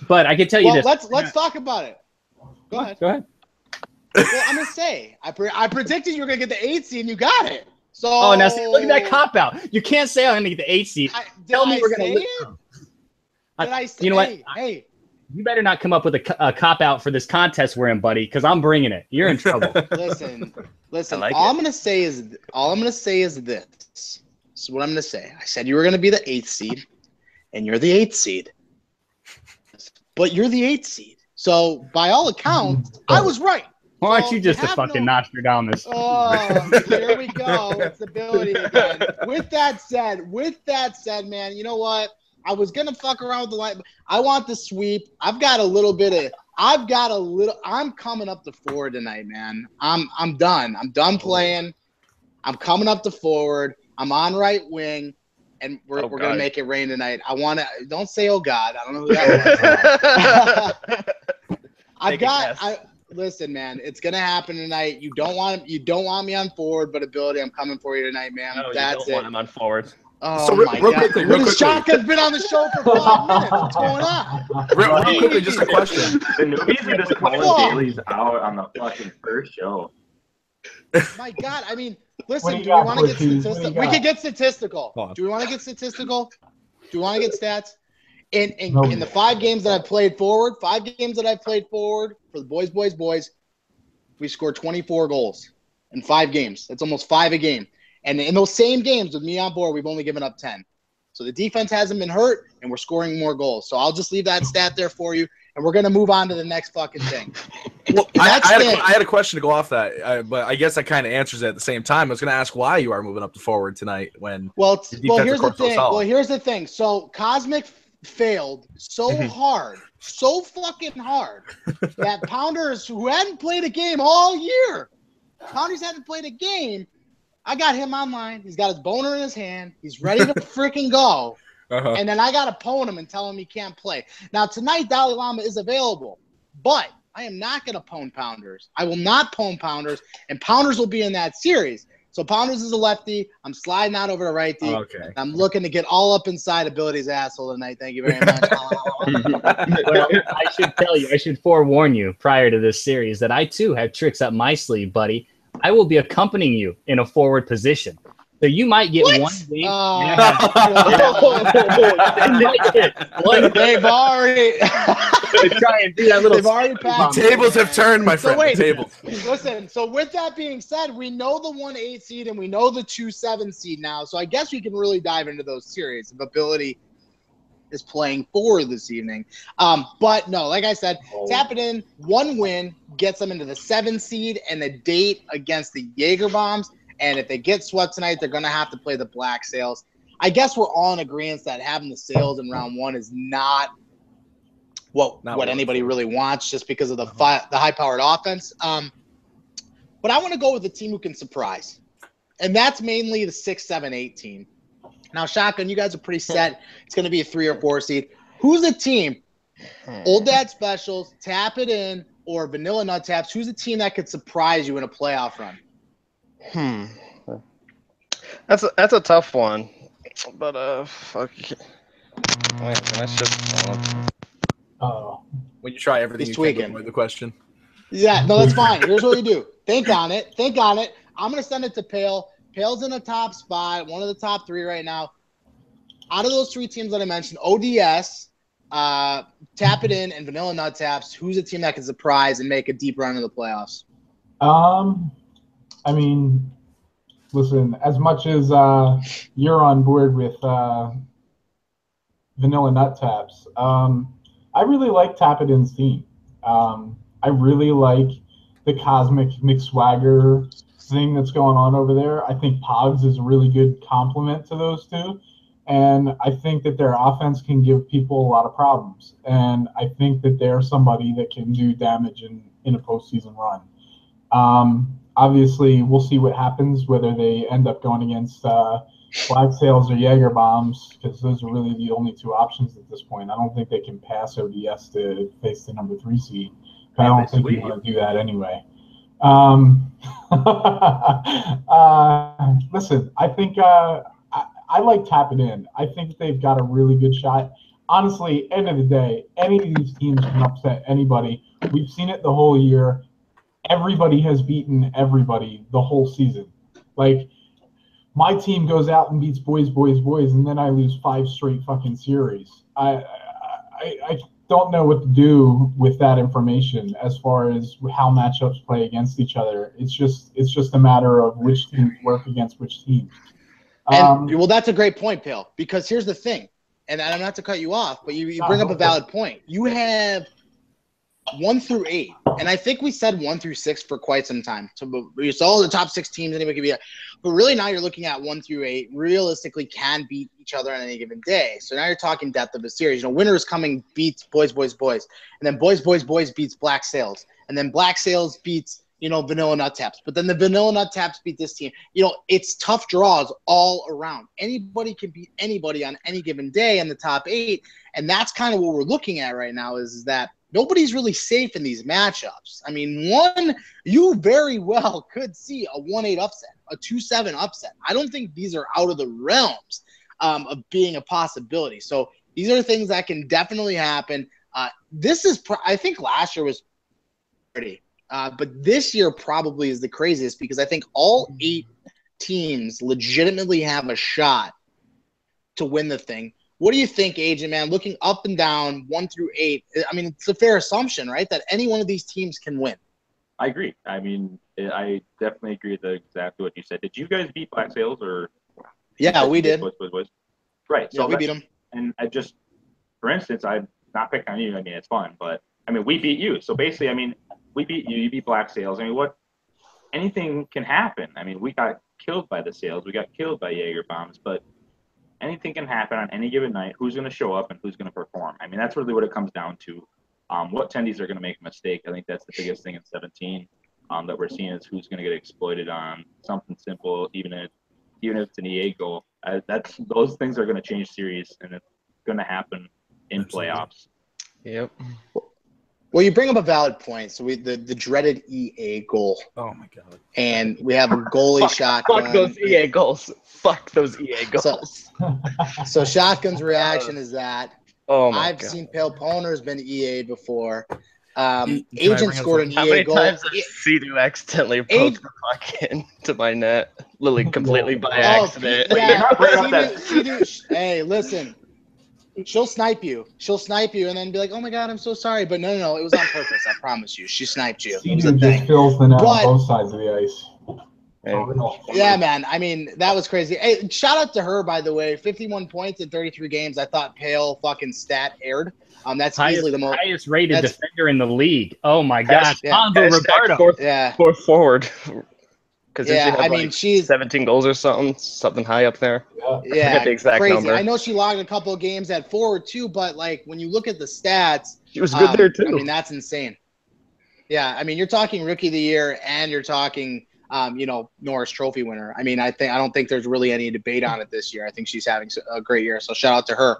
but I can tell you this. Let's talk about it. Go ahead. Well, I'm gonna say I predicted you were gonna get the 8th seed and you got it. So now see, look at that cop out. You can't say I'm gonna get the 8th seed. Tell me we're gonna lose. Did I say? You know what? Hey. You better not come up with a cop out for this contest we're in, buddy, because I'm bringing it. You're in trouble. Listen. Like all I'm gonna say is this. This is what I'm gonna say. I said you were gonna be the 8th seed, and you're the 8th seed. But you're the 8th seed. So by all accounts, I was right. Why aren't you just a fucking Nostradamus? Oh, here we go. It's ability again. With that said, man, you know what? I was gonna fuck around with the light. I want the sweep. I'm coming up to forward tonight, man. I'm done. I'm done playing. I'm coming up to forward. I'm on right wing, and we're gonna make it rain tonight. Don't say oh God. I don't know who that was. Listen, man, it's gonna happen tonight. You don't want me on forward, but ability, I'm coming for you tonight, man. No, that's you don't want him on forward. Oh so my God! Quickly. Shotgun's been on the show for 5 minutes. What's going on? Real quickly, just a question. The newbies are just calling Daly's out on the fucking first show. My God, I mean, listen. Do we want to get statistical? We can get statistical. Do we want to get statistical? Do we want to get stats? In the 5 games that I've played forward, for the boys, we scored 24 goals in 5 games. That's almost 5 a game. And in those same games with me on board, we've only given up 10. So the defense hasn't been hurt, and we're scoring more goals. So I'll just leave that stat there for you, and we're going to move on to the next fucking thing. Well, I had a question to go off that, but I guess that kind of answers it at the same time. I was going to ask why you are moving up to forward tonight when here's the thing. So Cosmic failed so hard, so fucking hard, that Pounders, who hadn't played a game all year, I got him online. He's got his boner in his hand. He's ready to freaking go. And then I got to pwn him and tell him he can't play. Now, tonight, Dalai Lama is available, but I am not going to pwn Pounders. I will not pwn Pounders, and Pounders will be in that series. So Pounders is a lefty. I'm sliding out over to righty. Okay. I'm looking to get all up inside Ability's asshole tonight. Thank you very much. Well, I should forewarn you prior to this series that I, too, have tricks up my sleeve, buddy. I will be accompanying you in a forward position. So you might get one game. They've already try and do that little. They've already passed. The tables have turned, my friend. Wait, the tables. Listen, so with that being said, we know the 1-8 seed and we know the 2-7 seed now. So I guess we can really dive into those series if Ability is playing forward this evening. But no, like I said, tap it in. 1 win gets them into the 7 seed and a date against the Jaeger Bombs. And if they get swept tonight, they're going to have to play the Black Sails. I guess we're all in agreement that having the Sails in round 1 is not what anybody really wants, just because of the high-powered offense. But I want to go with a team who can surprise, and that's mainly the 6, 7, 8 team. Now, Shotgun, you guys are pretty set. It's going to be a 3 or 4 seed. Who's a team? Old Dad Specials, Tap It In, or Vanilla Nut Taps. Who's a team that could surprise you in a playoff run? That's a tough one, but fuck. Wait, I should. When you try everything, He's you can't tweaking. avoid the question. Yeah, no, that's fine. Here's what you do. Think on it. I'm gonna send it to Pale. Pale's in the top spot, one of the top 3 right now. Out of those 3 teams that I mentioned, ODS, Tap It In, and Vanilla Nut Taps, who's a team that can surprise and make a deep run in the playoffs? I mean, listen, as much as you're on board with Vanilla Nut Taps, I really like Tap It In's team. I really like the Cosmic McSwagger thing that's going on over there. I think Pogs is a really good complement to those 2. And I think that their offense can give people a lot of problems. And I think that they're somebody that can do damage in a postseason run. Obviously, we'll see what happens, whether they end up going against Black Sails or Jaeger bombs, because those are really the only two options at this point. I don't think they can pass ODS to face the number 3 seed. But I don't think you want to do that anyway. Listen, I think I like tapping in. I think they've got a really good shot. Honestly, end of the day, any of these teams can upset anybody. We've seen it the whole year. Everybody has beaten everybody the whole season. Like, my team goes out and beats boys, and then I lose 5 straight fucking series. I don't know what to do with that information as far as how matchups play against each other. It's just a matter of which teams work against which teams. Well, that's a great point, Pale, because here's the thing, and I'm not to cut you off, but you bring up a valid point. You have 1 through 8, and I think we said 1 through 6 for quite some time. So it's all the top 6 teams anybody could be. But really now you're looking at 1 through 8 realistically can beat each other on any given day. So now you're talking depth of a series. You know, winners coming beats boys, and then boys beats Black Sails, and then Black Sails beats, you know, Vanilla Nut Taps. But then the Vanilla Nut Taps beat this team. You know, it's tough draws all around. Anybody can beat anybody on any given day in the top 8, and that's kind of what we're looking at right now is that nobody's really safe in these matchups. I mean, you very well could see a 1-8 upset, a 2-7 upset. I don't think these are out of the realms of being a possibility. So these are things that can definitely happen. I think last year was pretty, but this year probably is the craziest because I think all 8 teams legitimately have a shot to win the thing. What do you think, Agent Man? Looking up and down, 1 through 8, I mean, it's a fair assumption, right, that any one of these teams can win. I agree. I mean, I definitely agree with exactly what you said. Did you guys beat Black Sails or? Yeah, we did. Boys. Right. So yeah, we beat them. And I just, for instance, I'm not picking on you. I mean, it's fun, but I mean, we beat you. So basically, I mean, we beat you. You beat Black Sails. I mean, anything can happen. I mean, we got killed by the Sails. We got killed by Jaeger bombs, but anything can happen on any given night. Who's going to show up and who's going to perform? I mean, that's really what it comes down to. What attendees are going to make a mistake? I think that's the biggest thing in 17 that we're seeing is who's going to get exploited on something simple, even if it's an EA goal. Those things are going to change series, and it's going to happen in playoffs. Yep. Well, you bring up a valid point. So the dreaded EA goal. Oh my god. And we have a goalie shotgun. Fuck those EA goals. Fuck those EA goals. So Shotgun's reaction is that I've God. seen Pale Poner's been EA'd before. Agent scored an How EA many goal. times has C2 accidentally poked the puck into my net? Literally completely by accident. Yeah, bringing up that- hey, listen. She'll snipe you. And then be like, oh, my God, I'm so sorry. But no, it was on purpose. I promise you. She sniped you. It was a Just thing. fills the net on both sides of the ice. Yeah, man. I mean, that was crazy. Hey, shout out to her, by the way. 51 points in 33 games. I thought Pale fucking stat aired. That's easily the most highest rated defender in the league. Oh my gosh, yeah. Hanzo Roberto. Fourth forward. Because I mean, she's 17 goals or something high up there. Yeah, I forget the exact crazy. number. I know she logged a couple of games at forward too, but like when you look at the stats, She was good there too. I mean, that's insane. Yeah, I mean, you're talking rookie of the year, and you're talking, Norris Trophy winner. I mean, I don't think there's really any debate on it this year. I think she's having a great year, so shout out to her.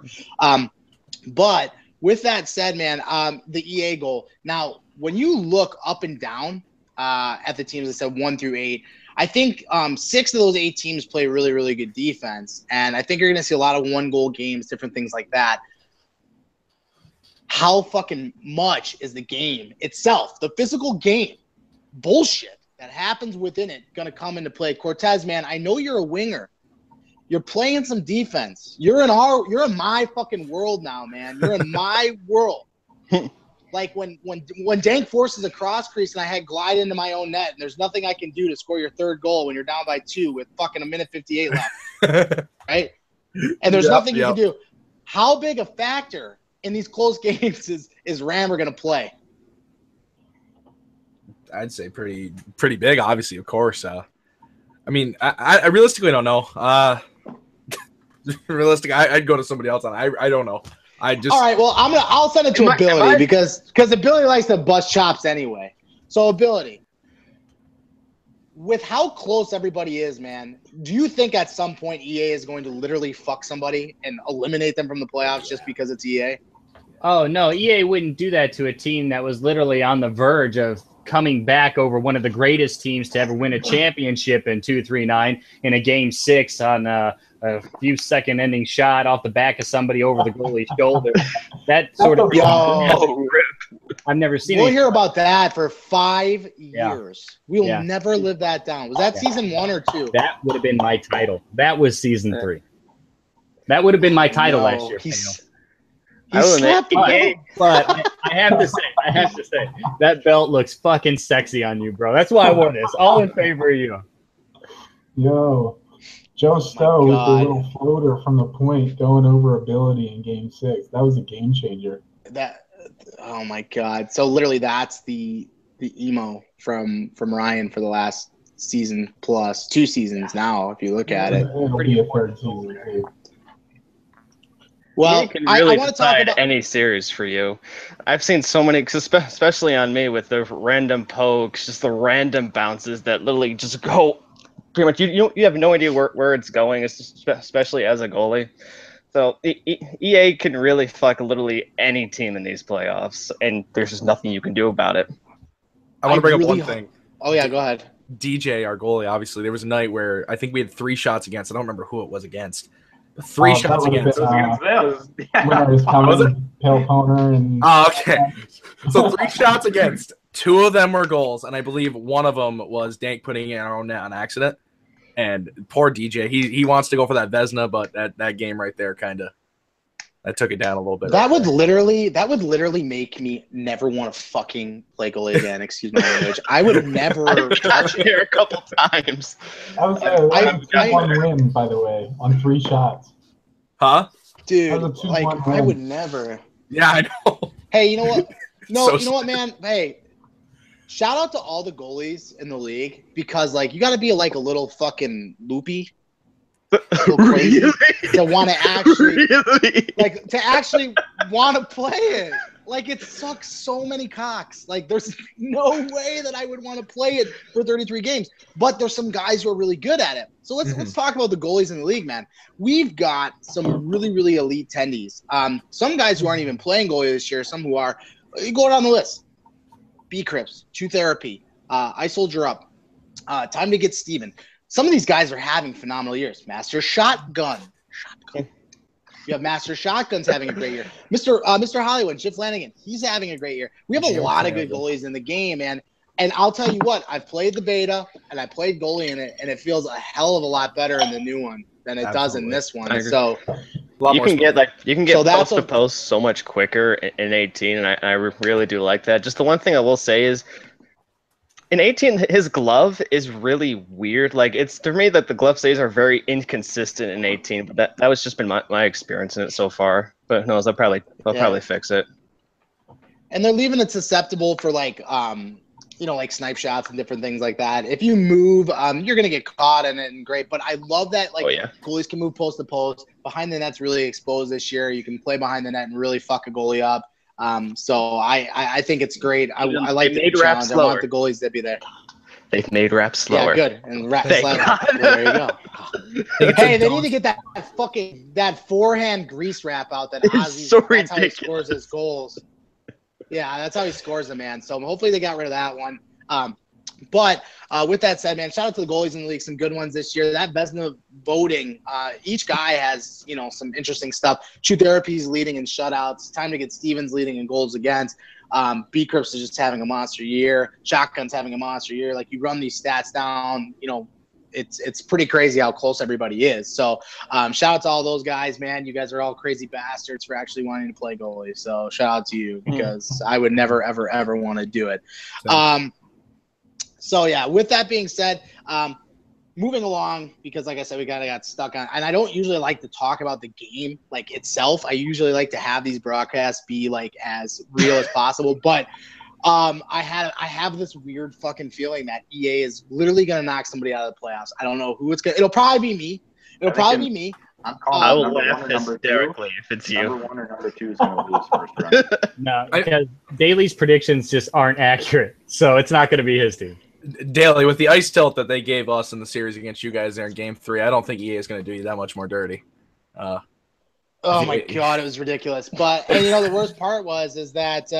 But with that said, man, the EA goal. Now, when you look up and down at the teams that said 1 through 8, I think 6 of those 8 teams play really, really good defense, and I think you're going to see a lot of 1-goal games, different things like that. How fucking much is the game itself, the physical game, bullshit that happens within it, going to come into play? Cortez, man, I know you're a winger. You're playing some defense. You're in my fucking world now, man. You're in my world. Like when Dank forces a cross crease and I had glide into my own net and there's nothing I can do to score your 3rd goal when you're down by 2 with fucking 1:58 left, right? And there's nothing you can do. How big a factor in these close games is Rammer going to play? I'd say pretty big, obviously, of course. I mean, I realistically don't know. Realistically, I'd go to somebody else on it. I don't know. All right. Well, I'll send it to Ability because Ability likes to bust chops anyway. So Ability, with how close everybody is, man, do you think at some point EA is going to literally fuck somebody and eliminate them from the playoffs just because it's EA? Oh, no, EA wouldn't do that to a team that was literally on the verge of coming back over one of the greatest teams to ever win a championship in 2-3-9 in a game 6 on a few second ending shot off the back of somebody over the goalie's shoulder. That sort of I've never seen. We'll hear about that for 5 years. We'll never live that down. Was that season 1 or 2? That would have been my title. That was season 3. That would have been my title last year. He slapped the belt. But I have to say, that belt looks fucking sexy on you, bro. That's why I wore this. All in favor of you. Yo, Joe Stowe with the little floater from the point going over ability in Game 6. That was a game changer. Oh my God! So literally, that's the emo from Ryan for the last season plus 2 seasons now. If you look at it, it'll be a 3rd season too. Well, you can really I want to talk about any series for you. I've seen so many, especially on me, with the random pokes, just the random bounces that literally just go. Pretty much, you have no idea where it's going, especially as a goalie. So EA can really fuck literally any team in these playoffs, and there's just nothing you can do about it. I want to bring up one thing. Oh yeah, go ahead. DJ, our goalie, obviously, there was a night where I think we had 3 shots against. I don't remember who it was against. 3 shots against. Pale Poner and. Oh, okay. So 3 shots against. 2 of them were goals, and I believe one of them was Dank putting in our own net on accident. And poor DJ, he wants to go for that Vesna, but that game right there that took it down a little bit. That would literally make me never want to fucking play goalie again. Excuse my language. I would never touch it. Here a couple times. That was a 2-1 win, by the way, on 3 shots. Huh? Dude, I would never. Yeah, I know. Hey, you know what? No, you know what, man? Hey, shout out to all the goalies in the league because, you got to be a little fucking loopy, crazy to want to actually, want to play it. It sucks so many cocks. There's no way that I would want to play it for 33 games. But there's some guys who are really good at it. So let's talk about the goalies in the league, man. We've got some really, really elite tendies. Some guys who aren't even playing goalie this year, some who are. You go down the list. B-Crips, True Therapy, I Soldier Up, Time to Get Steven. Some of these guys are having phenomenal years. Master Shotgun. You have Master Shotguns having a great year. Mr. Hollywood, Chip Flanagan, he's having a great year. We have a lot of good goalies in the game, man. And I'll tell you what, I've played the beta and I played goalie in it, and it feels a hell of a lot better in the new one than it does in this one. So you can get post to post so much quicker in 18, and I really do like that. Just the one thing I will say is, in 18, his glove is really weird. It's to me that the glove saves are very inconsistent in 18, but that was just been my experience in it so far. But who knows? They'll probably fix it. And they're leaving it susceptible for snipe shots and different things like that. If you move, you're gonna get caught in it and great. But I love that goalies can move post to post. Behind the net's really exposed this year. You can play behind the net and really fuck a goalie up. So I think it's great. I like the challenge. I want the goalies to be there. They've made raps slower. Yeah, good. And rap slower. There you go. Hey, they need to get that forehand grease wrap out that Ozzy. So that's how he scores his goals. Yeah, that's how he scores them, man. So hopefully they got rid of that one. But with that said, man, shout out to the goalies in the league. Some good ones this year. That Vesna voting, each guy has, some interesting stuff. True Therapy's leading in shutouts. Time to Get Stevens leading in goals against. B-Crips is just having a monster year. Shotgun's having a monster year. You run these stats down, it's pretty crazy how close everybody is. So shout out to all those guys, man. You guys are all crazy bastards for actually wanting to play goalie. So shout out to you because I would never, ever, ever want to do it. So yeah, with that being said, moving along, because like I said, we kind of got stuck on, and I don't usually like to talk about the game itself. I usually like to have these broadcasts be as real as possible. But I have this weird fucking feeling that EA is literally gonna knock somebody out of the playoffs. I don't know who it's gonna. It'll probably be me. I'm calling I will laugh hysterically if it's you. Number 1 or number 2 is going to lose first round. No, because Daly's predictions just aren't accurate, so it's not going to be his team. Daly, with the ice tilt that they gave us in the series against you guys there in Game 3, I don't think EA is going to do you that much more dirty. Oh my God, it was ridiculous. But and the worst part is that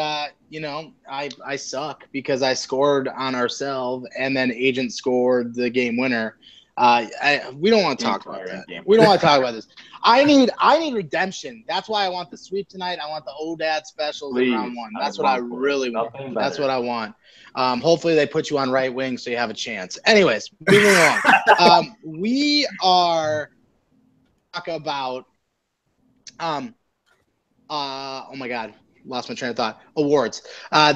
I suck because I scored on ourselves and then Agent scored the game winner. We don't want to talk about that. We don't want to talk about this. I need redemption. That's why I want the sweep tonight. I want the ODAD specials in round 1. That's what I really want. That's what I want. Hopefully they put you on right wing so you have a chance. Anyways, moving on. We are talking about oh my God, lost my train of thought. Awards.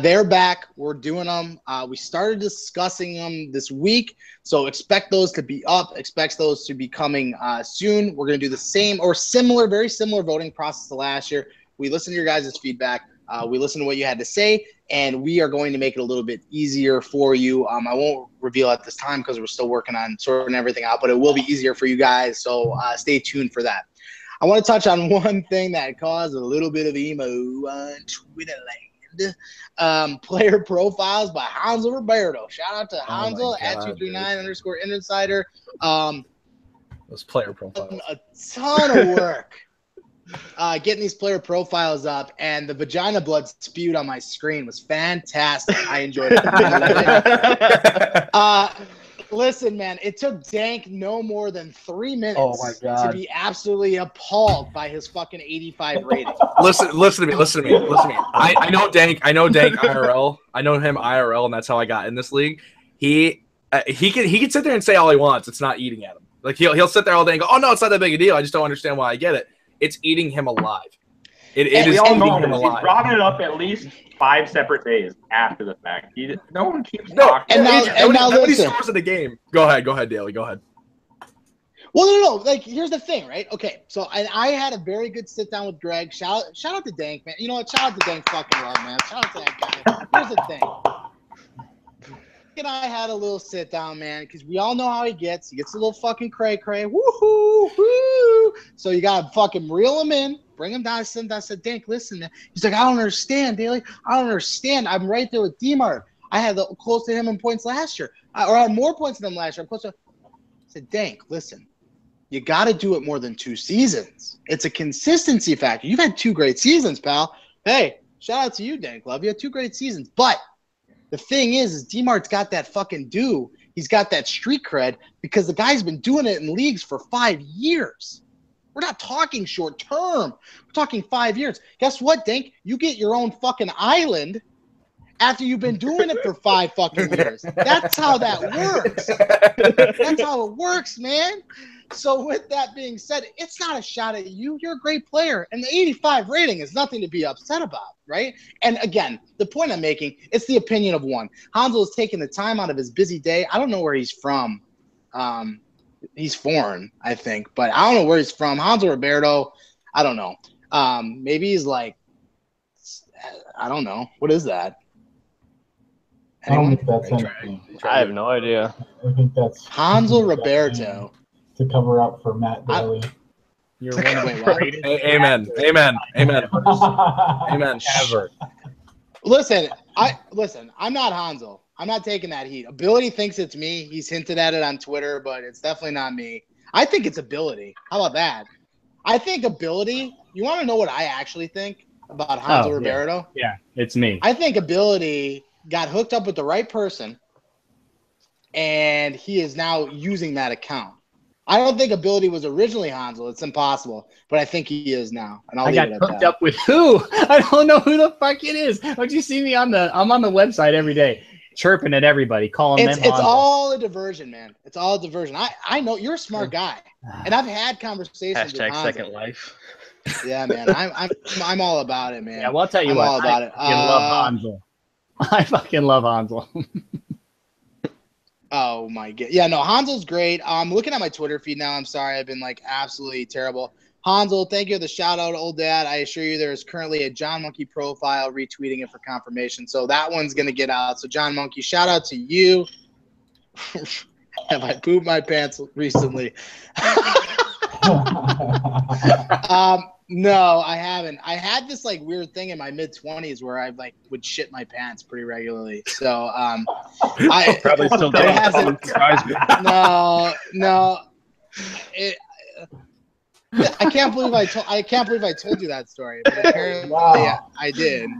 They're back. We're doing them. We started discussing them this week, so expect those to be up. Expect those to be coming soon. We're going to do the same or similar, very similar voting process to last year. We listened to your guys' feedback. We listened to what you had to say, and we are going to make it a little bit easier for you. I won't reveal at this time because we're still working on sorting everything out, but it will be easier for you guys, so stay tuned for that. I want to touch on one thing that caused a little bit of emo on Twitterland. Player profiles by Hansel Roberto. Shout out to Hansel at 239_insider. Those player profiles. A ton of work getting these player profiles up, and the vagina blood spewed on my screen was fantastic. I enjoyed it. Listen, man, it took Dank no more than 3 minutes to be absolutely appalled by his fucking 85 rating. Listen to me. I know Dank IRL. I know him IRL, and that's how I got in this league. He can sit there and say all he wants. It's not eating at him. Like he'll sit there all day and go, "Oh no, it's not that big a deal. I just don't understand why I get it." It's eating him alive. It is eating him alive. He's brought it up at least 5 separate days after the fact. No one keeps talking. Nobody scores in the game. Go ahead, Daly. Go ahead. Well, no. Like, here's the thing, right? Okay, so I had a very good sit down with Greg. Shout out to Dank, man. You know what? Shout out to Dank fucking love, man. Shout out to that guy. Here's the thing. And I had a little sit down, man, because we all know how he gets. He gets a little fucking cray-cray. Woohoo! Woo! So you got to fucking reel him in. Bring him down. I said, Dank, listen, man. He's like, I don't understand, Daly. I don't understand. I'm right there with D-Mart. I had close to him in points last year. Or I had more points than him last year. I said, Dank, listen. You got to do it more than 2 seasons. It's a consistency factor. You've had 2 great seasons, pal. Hey, shout out to you, Dank Love. You had 2 great seasons. But the thing is D-Mart's got that fucking due. He's got that street cred because the guy's been doing it in leagues for 5 years. We're not talking short term. We're talking 5 years. Guess what, Dank? You get your own fucking island after you've been doing it for 5 fucking years. That's how that works. That's how it works, man. So with that being said, it's not a shot at you. You're a great player. And the 85 rating is nothing to be upset about, right? And again, the point I'm making, it's the opinion of one. Hansel is taking the time out of his busy day. I don't know where he's from. He's foreign, I think. But I don't know where he's from. Hansel Roberto, I don't know. Maybe he's like, I don't know. What is that? Anyone? I don't think that's anything. I have no idea. I think that's Hansel Roberto. To cover up for Matt Daly. You're one of the greatest. Amen. Ever. Listen, I'm not Hansel. I'm not taking that heat. Ability thinks it's me. He's hinted at it on Twitter, but it's definitely not me. I think it's ability. How about that? I think ability. You want to know what I actually think about Hansel Roberto? Yeah, it's me. I think ability got hooked up with the right person, and he is now using that account. I don't think ability was originally Hansel. It's impossible, but I think he is now. And I got hooked up with who? I don't know who the fuck it is. Don't you see me I'm on the website every day, chirping at everybody, calling them. It's all a diversion, man. It's all a diversion. I know you're a smart guy, and I've had conversations. Hashtag Second Life. Yeah, man. I'm all about it, man. Yeah, well, I'll tell you what. All about it. I love Hansel. I fucking love Hansel. Oh my god. Yeah, no, Hansel's great. I'm looking at my Twitter feed now. I'm sorry, I've been like absolutely terrible. Hansel, thank you for the shout out, old dad. I assure you there is currently a John Monkey profile, retweeting it for confirmation. So that one's gonna get out. So John Monkey, shout out to you. Have I pooped my pants recently? No, I haven't. I had this like weird thing in my mid-20s where I like would shit my pants pretty regularly. So I Probably still it hasn't. surprise me. No. I can't believe I told you that story, but apparently I did.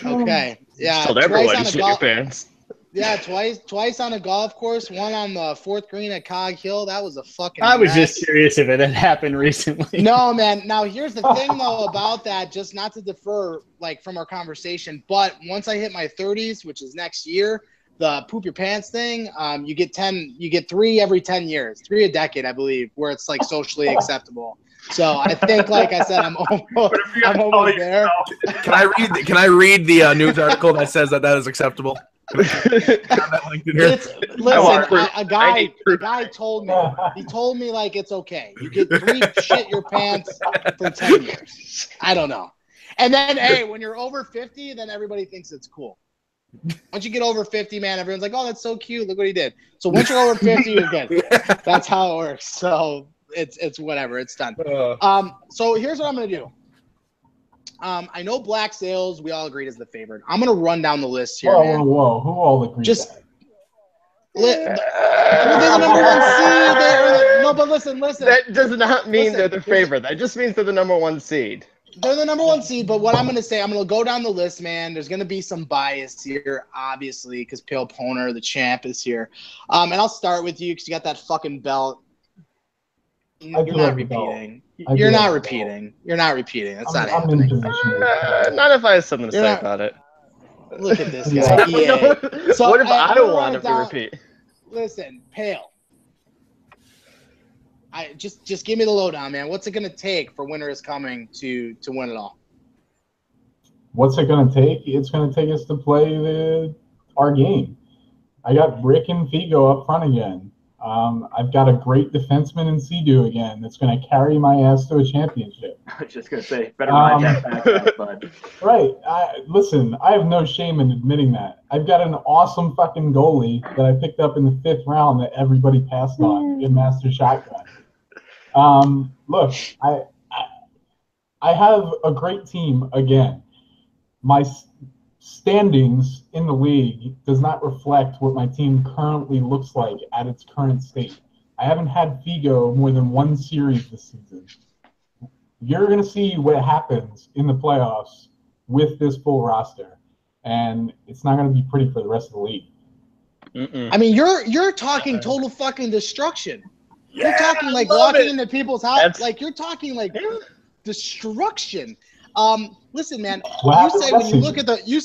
Okay, yeah. Told everyone to shit your pants. Yeah, twice on a golf course. One on the 4th green at Cog Hill. That was a fucking. I was mess. just curious if it had happened recently. No, man. Now here's the thing though about that. Just not to defer like from our conversation, but once I hit my 30s, which is next year, the poop your pants thing, you get 3 every 10 years, 3 a decade, I believe, where it's like socially acceptable. So I think, like I said, I'm almost there. Can I read the news article that says that is acceptable? Listen, a guy told me. He told me like it's okay. You get 3 shit your pants for 10 years. I don't know. And then hey, when you're over 50, then everybody thinks it's cool. Once you get over 50, man, everyone's like, "Oh, that's so cute. Look what he did." So once you're over 50, you're good. That's how it works. So it's whatever. It's done. So here's what I'm gonna do. I know Black Sails, we all agreed is the favorite. I'm gonna run down the list here. Whoa! Who all agreed? They're the number 1 seed. No, but listen. That does not mean they're the favorite. That just means they're the number 1 seed. They're the number 1 seed, but what I'm going to say, I'm going to go down the list, man. There's going to be some bias here, obviously, because Pale Poner, the champ, is here. And I'll start with you because you got that fucking belt. You're not repeating. You're not repeating. That's not happening. Not if I have something to say about it. Look at this guy. So what if I don't want him to repeat? Listen, Pale. Just give me the lowdown, man. What's it gonna take for Winter is Coming to win it all? What's it gonna take? It's gonna take us to play our game. I got Rick and Figo up front again. I've got a great defenseman in Sea-Doo again that's gonna carry my ass to a championship. I was just gonna say, better mind that back, bud. Right. Listen, I have no shame in admitting that. I've got an awesome fucking goalie that I picked up in the 5th round that everybody passed on in Master Shotgun. Look, I have a great team again. My standings in the league does not reflect what my team currently looks like at its current state. I haven't had Figo more than 1 series this season. You're going to see what happens in the playoffs with this full roster, and it's not going to be pretty for the rest of the league. I mean, you're talking total fucking destruction. You're talking like walking into people's house. Like you're talking like destruction. Listen, man. You say when you look at you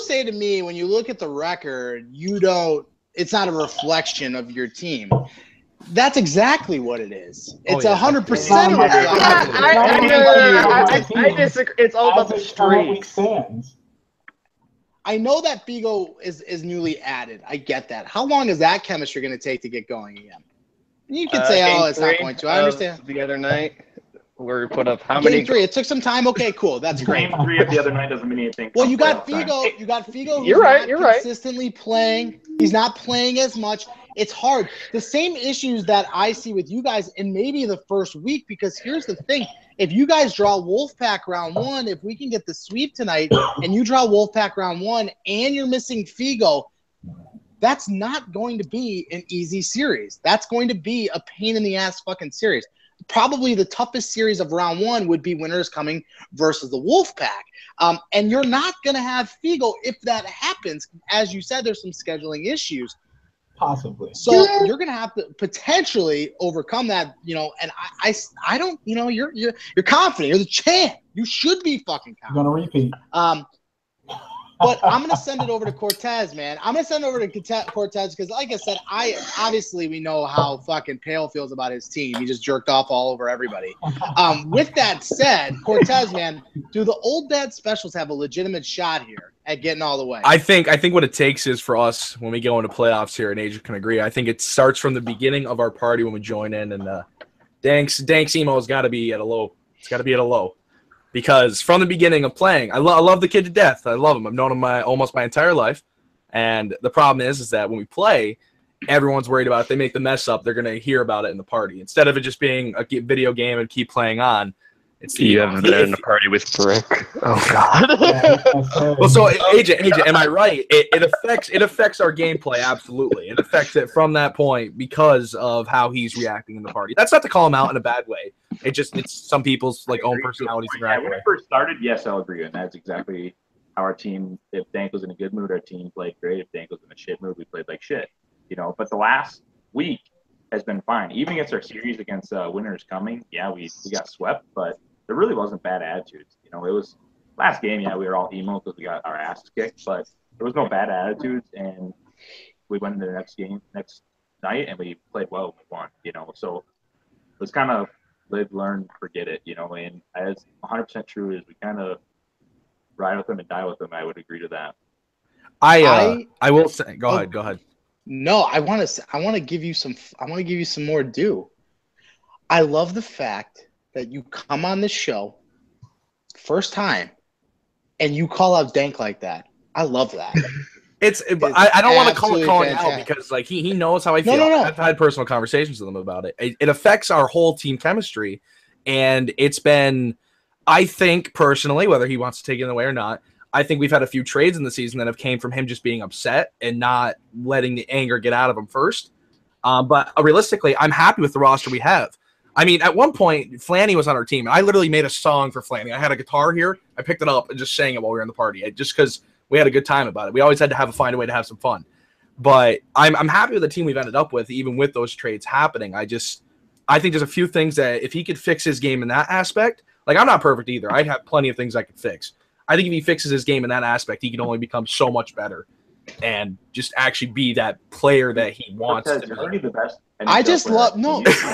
say to me when you look at the record, it's not a reflection of your team. That's exactly what it is. It's 100% of it. I disagree. It's all about the streaks. I know that Figo is newly added. I get that. How long is that chemistry going to take to get going again? You could say, it's not going to. I understand. The other night, where we put up how many? Game 3. It took some time. Okay, cool. That's great. Game 3 of the other night doesn't mean anything. Well, you got Figo. You got Figo. You're right. Consistently playing. He's not playing as much. It's hard. The same issues that I see with you guys in maybe the first week, because here's the thing. If you guys draw Wolfpack round 1, if we can get the sweep tonight and you draw Wolfpack round 1 and you're missing Figo, that's not going to be an easy series. That's going to be a pain in the ass fucking series. Probably the toughest series of round 1 would be Winter is Coming versus the Wolfpack. And you're not going to have Figo if that happens. As you said, there's some scheduling issues. Possibly. So you're going to have to potentially overcome that, and I don't, you're confident. You're the champ. You should be fucking confident. I'm going to repeat. But I'm going to send it over to Cortez, man. I'm going to send it over to Cortez because, like I said, obviously we know how fucking Pale feels about his team. He just jerked off all over everybody. With that said, Cortez, man, do the old dad specials have a legitimate shot here at getting all the way? I think what it takes is for us when we go into playoffs here, and Asia can agree. I think it starts from the beginning of our party when we join in, and Dank's emo has got to be at a low. It's got to be at a low. Because from the beginning of playing, I love the kid to death. I love him. I've known him almost my entire life. And the problem is that when we play, everyone's worried about if they make the mess up, they're going to hear about it in the party. Instead of it just being a video game and keep playing on, It's the You haven't been in a party with Brick. Oh God. Well, so AJ, am I right? It affects our gameplay absolutely. It affects it from that point because of how he's reacting in the party. That's not to call him out in a bad way. It's some people's like own personalities. Yeah, when I first started, yes, I'll agree, and that's exactly how our team. If Dank was in a good mood, our team played great. If Dank was in a shit mood, we played like shit. But the last week has been fine. Even against our series against Winners Coming, yeah, we got swept, but there really wasn't bad attitudes. It was last game, yeah, we were all emo because we got our asses kicked, but there was no bad attitudes, and we went into the next night, and we played well. We won, So it was kind of live, learn, forget it, and as 100% true is we kind of ride with them and die with them. I would agree to that. I will say, go ahead. No, I want to give you some more due. I love the fact that you come on this show first time and you call out Dank like that. I love that. I don't want to call it calling fantastic. out because like he knows how I feel. No. I've had personal conversations with him about it. It affects our whole team chemistry, and it's been, I think personally, whether he wants to take it away or not, I think we've had a few trades in the season that have came from him just being upset and not letting the anger get out of him first. But realistically, I'm happy with the roster we have. I mean, at one point, Flanny was on our team, and I literally made a song for Flanny. I had a guitar here. I picked it up and just sang it while we were in the party, just because we had a good time about it. We always had to find a way to have some fun. But I'm happy with the team we've ended up with, even with those trades happening. I think there's a few things that if he could fix his game in that aspect, like I'm not perfect either. I have plenty of things I could fix. I think if he fixes his game in that aspect, he can only become so much better and just actually be that player that he wants to be. You're already the best. I just love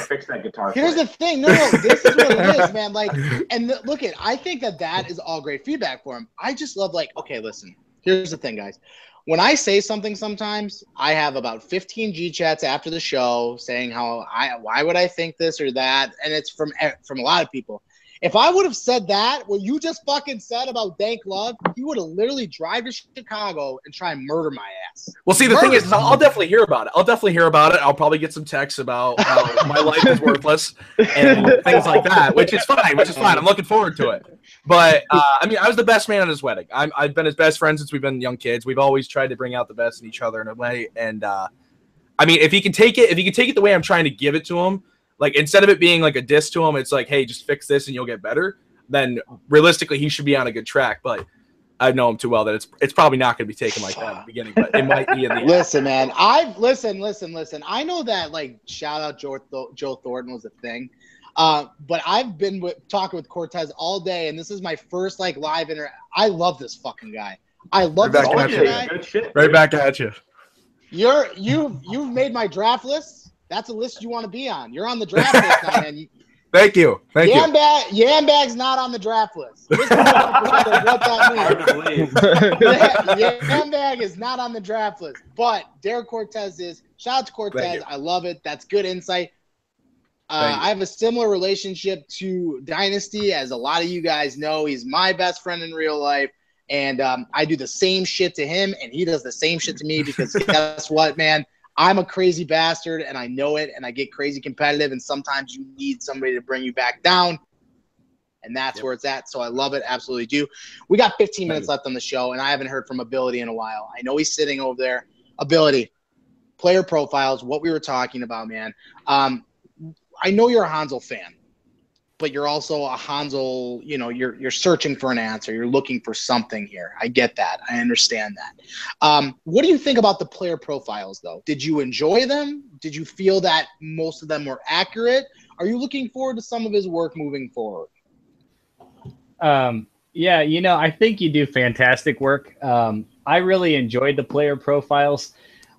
fix that guitar. Here's the thing. No, this is what it is, man. Like, and I think that is all great feedback for him. I just love okay, listen. Here's the thing, guys. When I say something, sometimes I have about 15 G chats after the show saying why would I think this or that, and it's from a lot of people. If I would have said that, what you just fucking said about Dank Love, he would have literally drive to Chicago and try and murder my ass. Well, see, the thing is, I'll definitely hear about it. I'll probably get some texts about how my life is worthless and things like that, which is fine. I'm looking forward to it. But, I mean, I was the best man at his wedding. I've been his best friend since we've been young kids. We've always tried to bring out the best in each other in a way. And, I mean, if he can take it the way I'm trying to give it to him, like instead of it being like a diss to him, it's like, hey, just fix this and you'll get better. Then realistically, he should be on a good track. But I know him too well that it's probably not going to be taken like that in the beginning, but it might be in the end. Listen, man, listen. I know that like shout out Joe Thornton was a thing, but I've been talking with Cortez all day, and this is my first like live I love this fucking guy. I love this fucking guy. Good shit. Right back at you. You've made my draft list. That's a list you want to be on. You're on the draft list now, man. Thank you. Yambag's not on the draft list. What that means. Yambag is not on the draft list, but Derek Cortez is. Shout out to Cortez. I love it. That's good insight. I have a similar relationship to Dynasty, as a lot of you guys know. He's my best friend in real life, and I do the same shit to him, and he does the same shit to me because guess what, man? I'm a crazy bastard, and I know it, and I get crazy competitive, and sometimes you need somebody to bring you back down, and that's where it's at. So I love it, absolutely do. We got 15 minutes left on the show, and I haven't heard from Ability in a while. I know he's sitting over there. Ability, player profiles, what we were talking about, man. I know you're a Hansel fan, but you're also a Hansel, you're searching for an answer. You're looking for something here. I get that. I understand that. What do you think about the player profiles, though? Did you enjoy them? Did you feel that most of them were accurate? Are you looking forward to some of his work moving forward? Yeah, I think you do fantastic work. I really enjoyed the player profiles.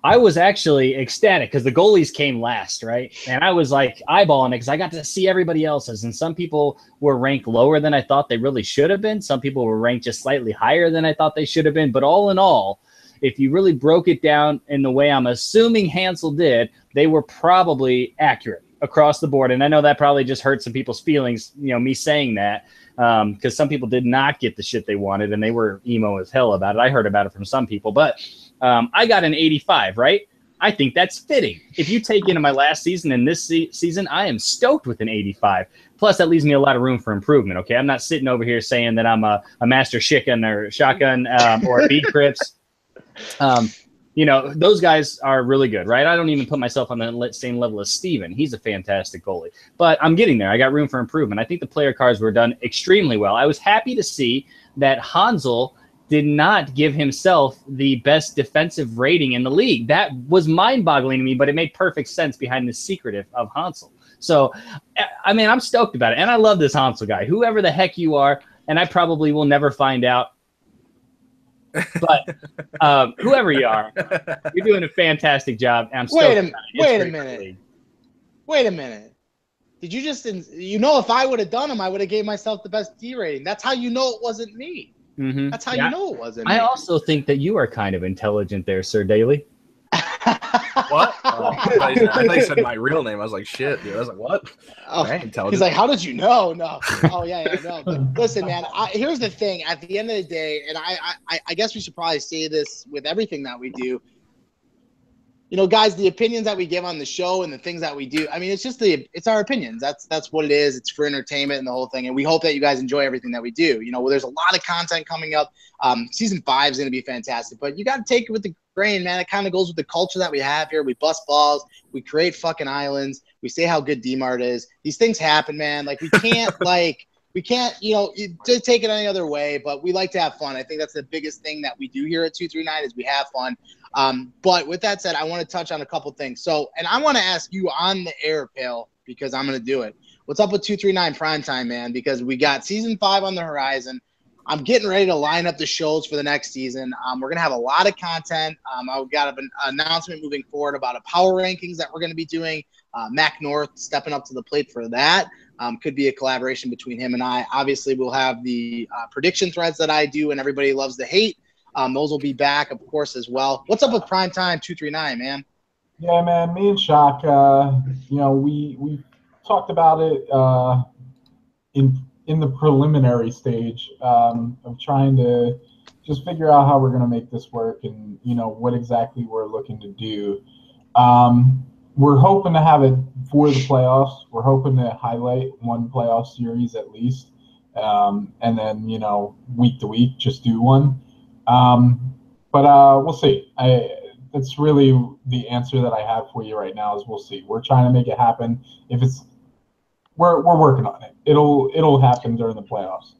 I was actually ecstatic because the goalies came last, right? And I was like eyeballing it because I got to see everybody else's. And some people were ranked lower than I thought they really should have been. Some people were ranked just slightly higher than I thought they should have been. But all in all, if you really broke it down in the way I'm assuming Hansel did, they were probably accurate across the board. And I know that probably just hurt some people's feelings, me saying that, because some people did not get the shit they wanted and they were emo as hell about it. I heard about it from some people, but I got an 85, right? I think that's fitting. If you take into my last season and this season, I am stoked with an 85. Plus, that leaves me a lot of room for improvement. Okay, I'm not sitting over here saying that I'm a master shotgun or or beat Crips. Those guys are really good, right? I don't even put myself on the same level as Steven. He's a fantastic goalie. But I'm getting there. I got room for improvement. I think the player cards were done extremely well. I was happy to see that Hansel did not give himself the best defensive rating in the league. That was mind-boggling to me, but it made perfect sense behind the secretive of Hansel. So, I mean, I'm stoked about it. And I love this Hansel guy, whoever the heck you are, and I probably will never find out. But whoever you are, you're doing a fantastic job. And I'm Wait a minute. Did you just, if I would have done them, I would have gave myself the best D rating. That's how you know it wasn't me. Mm-hmm. That's how you know it wasn't me. I also think that you are kind of intelligent there, Sir Daly. What? I thought you said my real name. I was like, shit, dude. I was like, what? Oh, he's like, how did you know? No. Oh, yeah, no. But listen, man, here's the thing. At the end of the day, and I guess we should probably say this with everything that we do, guys, the opinions that we give on the show and the things that we do, I mean, it's our opinions. That's what it is. It's for entertainment and the whole thing. And we hope that you guys enjoy everything that we do. There's a lot of content coming up. Season 5 is going to be fantastic, but you got to take it with the grain, man. It kind of goes with the culture that we have here. We bust balls. We create fucking islands. We say how good D-Mart is. These things happen, man. Like, we can't, just take it any other way, but we like to have fun. I think that's the biggest thing that we do here at 239 is we have fun. But with that said, I want to touch on a couple things. So, and I want to ask you on the air, Pale, because I'm going to do it. What's up with 239 primetime, man? Because we got season 5 on the horizon. I'm getting ready to line up the shows for the next season. We're going to have a lot of content. I've got an announcement moving forward about a power rankings that we're going to be doing. Mac North stepping up to the plate for that. Could be a collaboration between him and I. Obviously, we'll have the prediction threads that I do and everybody loves to hate. Those will be back, of course, as well. What's up with Primetime 239, man? Yeah, man, me and Shock, we talked about it in the preliminary stage of trying to just figure out how we're going to make this work and, what exactly we're looking to do. We're hoping to have it for the playoffs. We're hoping to highlight one playoff series at least. And then, week to week, just do one. But we'll see. That's really the answer that I have for you right now is we'll see. We're trying to make it happen. We're working on it. It'll happen during the playoffs.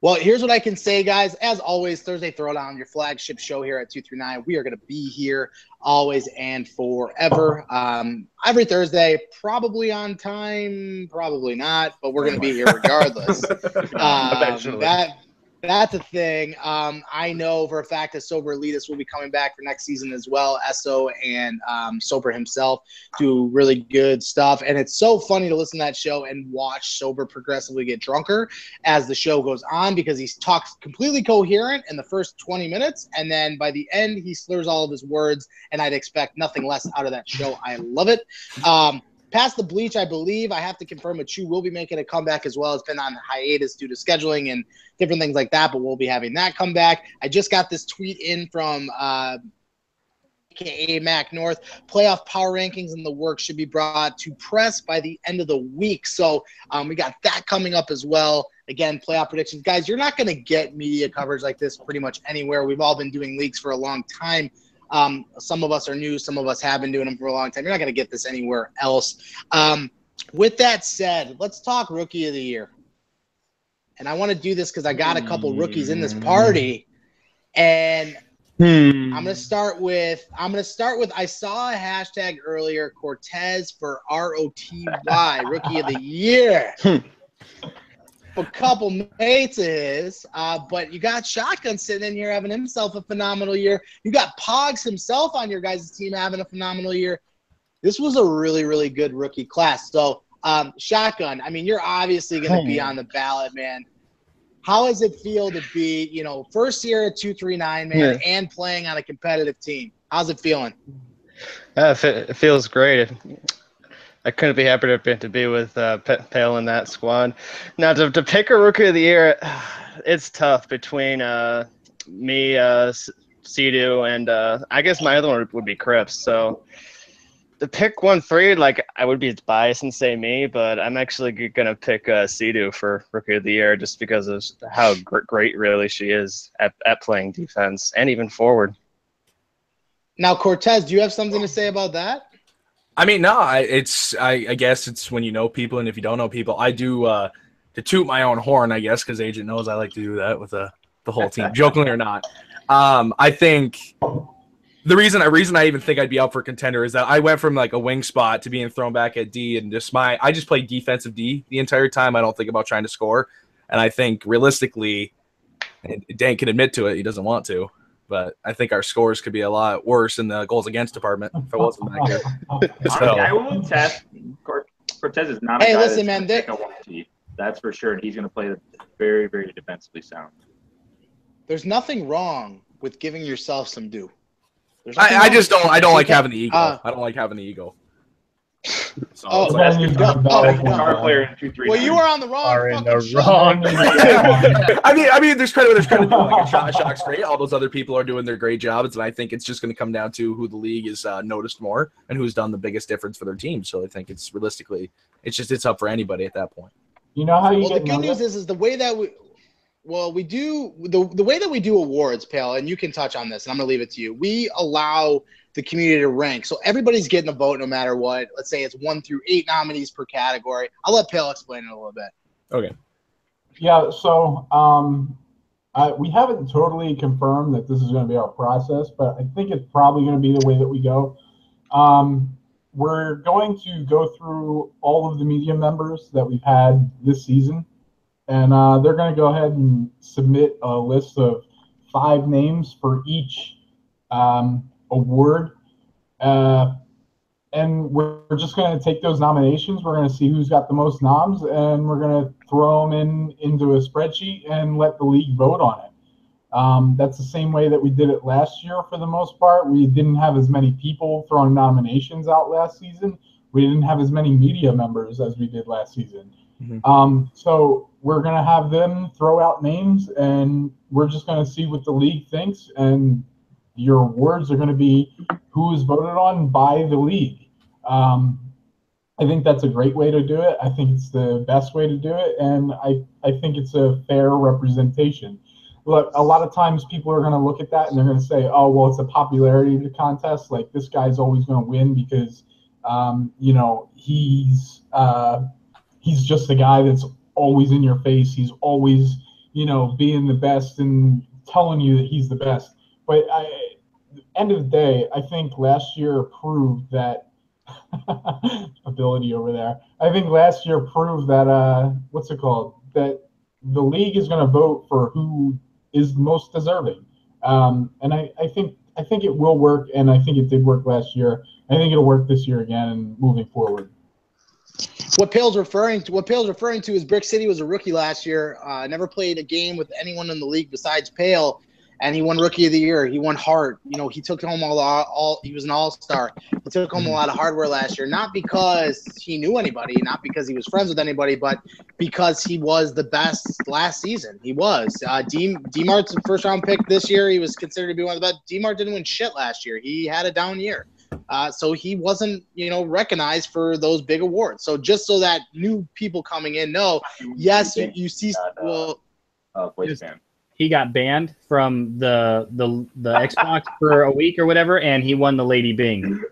Well, here's what I can say, guys. As always, Thursday Throwdown, your flagship show here at 239. We are going to be here always and forever. Every Thursday, probably on time, probably not, but we're going to be here regardless. Eventually. That's a thing. I know for a fact that Sober Elitist will be coming back for next season as well. Esso and Sober himself do really good stuff. And it's so funny to listen to that show and watch Sober progressively get drunker as the show goes on because he talks completely coherent in the first 20 minutes. And then by the end, he slurs all of his words. And I'd expect nothing less out of that show. I love it. Past the Bleach, I believe, I have to confirm that Chu will be making a comeback as well. It's been on hiatus due to scheduling and different things like that, but we'll be having that come back. I just got this tweet in from AKA Mac North. Playoff power rankings in the works should be brought to press by the end of the week. So we got that coming up as well. Again, playoff predictions. Guys, you're not going to get media coverage like this pretty much anywhere. We've all been doing leagues for a long time. Some of us are new. Some of us have been doing them for a long time. You're not going to get this anywhere else. With that said, let's talk Rookie of the Year. And I want to do this because I got a couple rookies in this party. And I'm going to start with I saw a hashtag earlier, Cortez for ROTY, Rookie of the Year. A couple mates of his, but you got Shotgun sitting in here having himself a phenomenal year. You got Pogs himself on your guys' team having a phenomenal year. This was a really, really good rookie class. So, Shotgun, I mean, you're obviously going to be on the ballot, man. How does it feel to be, first year at 239, man, and playing on a competitive team? How's it feeling? It feels great. I couldn't be happier to be with Pale in that squad. Now, to pick a Rookie of the Year, it's tough between me, Sea-Doo, and I guess my other one would be Crips. So to pick 1-3, like I would be biased and say me, but I'm actually gonna pick Sea-Doo for Rookie of the Year just because of how great really she is at playing defense and even forward. Now, Cortez, do you have something to say about that? I mean, no, I guess it's when you know people, and if you don't know people, I do to toot my own horn, I guess, because Agent knows I like to do that with the whole team, jokingly or not. I think the reason I even think I'd be up for contender is that I went from like a wing spot to being thrown back at D, and I just play defensive D the entire time. I don't think about trying to score, and I think realistically, and Dan can admit to it, he doesn't want to. But I think our scores could be a lot worse in the goals against department if I wasn't back here. Honestly, I will test. Cortez is not a guy listen, that's man, pick a 1T. That's for sure. He's going to play very, very defensively sound. There's nothing wrong with giving yourself some due. I don't like having the ego. I don't like having the ego. So that's good. Star player in 2-3. Well, you are on the wrong. I mean, there's credit. Like Shock's great. All those other people are doing their great jobs, and I think it's just going to come down to who the league is noticed more and who's done the biggest difference for their team. So I think it's up for anybody at that point. You know how you well, get the good news is the way that we do the way that we do awards, Pale, and you can touch on this, and I'm going to leave it to you. We allow the community to rank. So everybody's getting a vote no matter what. Let's say it's 1 through 8 nominees per category. I'll let Pale explain it a little bit. Okay. Yeah, so we haven't totally confirmed that this is going to be our process, but I think it's probably going to be the way that we go. We're going to go through all of the media members that we've had this season, and they're going to go ahead and submit a list of 5 names for each award, and we're just going to take those nominations. We're going to see who's got the most noms, and we're going to throw them into a spreadsheet and let the league vote on it. That's the same way that we did it last year for the most part. We didn't have as many people throwing nominations out last season. We didn't have as many media members as we did last season. Mm-hmm. So we're going to have them throw out names, and we're just going to see what the league thinks, and your awards are going to be who is voted on by the league. I think that's a great way to do it. I think it's the best way to do it, and I think it's a fair representation. Look, a lot of times people are going to look at that and they're going to say, oh, well, it's a popularity contest. Like, this guy's always going to win because, he's just a guy that's always in your face. He's always, being the best and telling you that he's the best. But end of the day, I think last year proved that ability over there. I think last year proved that that the league is going to vote for who is most deserving. And I think it will work, and I think it did work last year. I think it'll work this year again and moving forward. What Pale's referring to is Brick City was a rookie last year. Never played a game with anyone in the league besides Pale, and he won Rookie of the Year. He won Hart. He took home all. He was an all-star. He took home a lot of hardware last year, not because he knew anybody, not because he was friends with anybody, but because he was the best last season. He was. D-Mart's the first-round pick this year. He was considered to be one of the best. D-Mart didn't win shit last year. He had a down year. So he wasn't, recognized for those big awards. So just so that new people coming in know, yes, you see. Voice band. He got banned from the Xbox for a week or whatever, and he won the Lady Bing.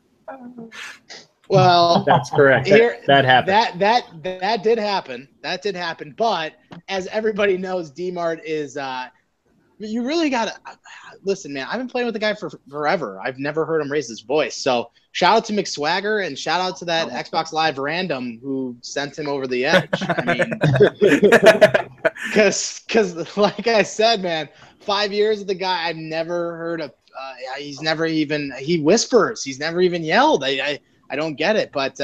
Well, that's correct. That happened. That did happen. That did happen. But as everybody knows, D-Mart is. You really gotta listen, man. I've been playing with the guy for forever. I've never heard him raise his voice. So shout out to McSwagger and shout out to that Xbox Live random who sent him over the edge. I mean, because like I said, man, 5 years of the guy, I've never heard of. He whispers. He's never even yelled. I don't get it, but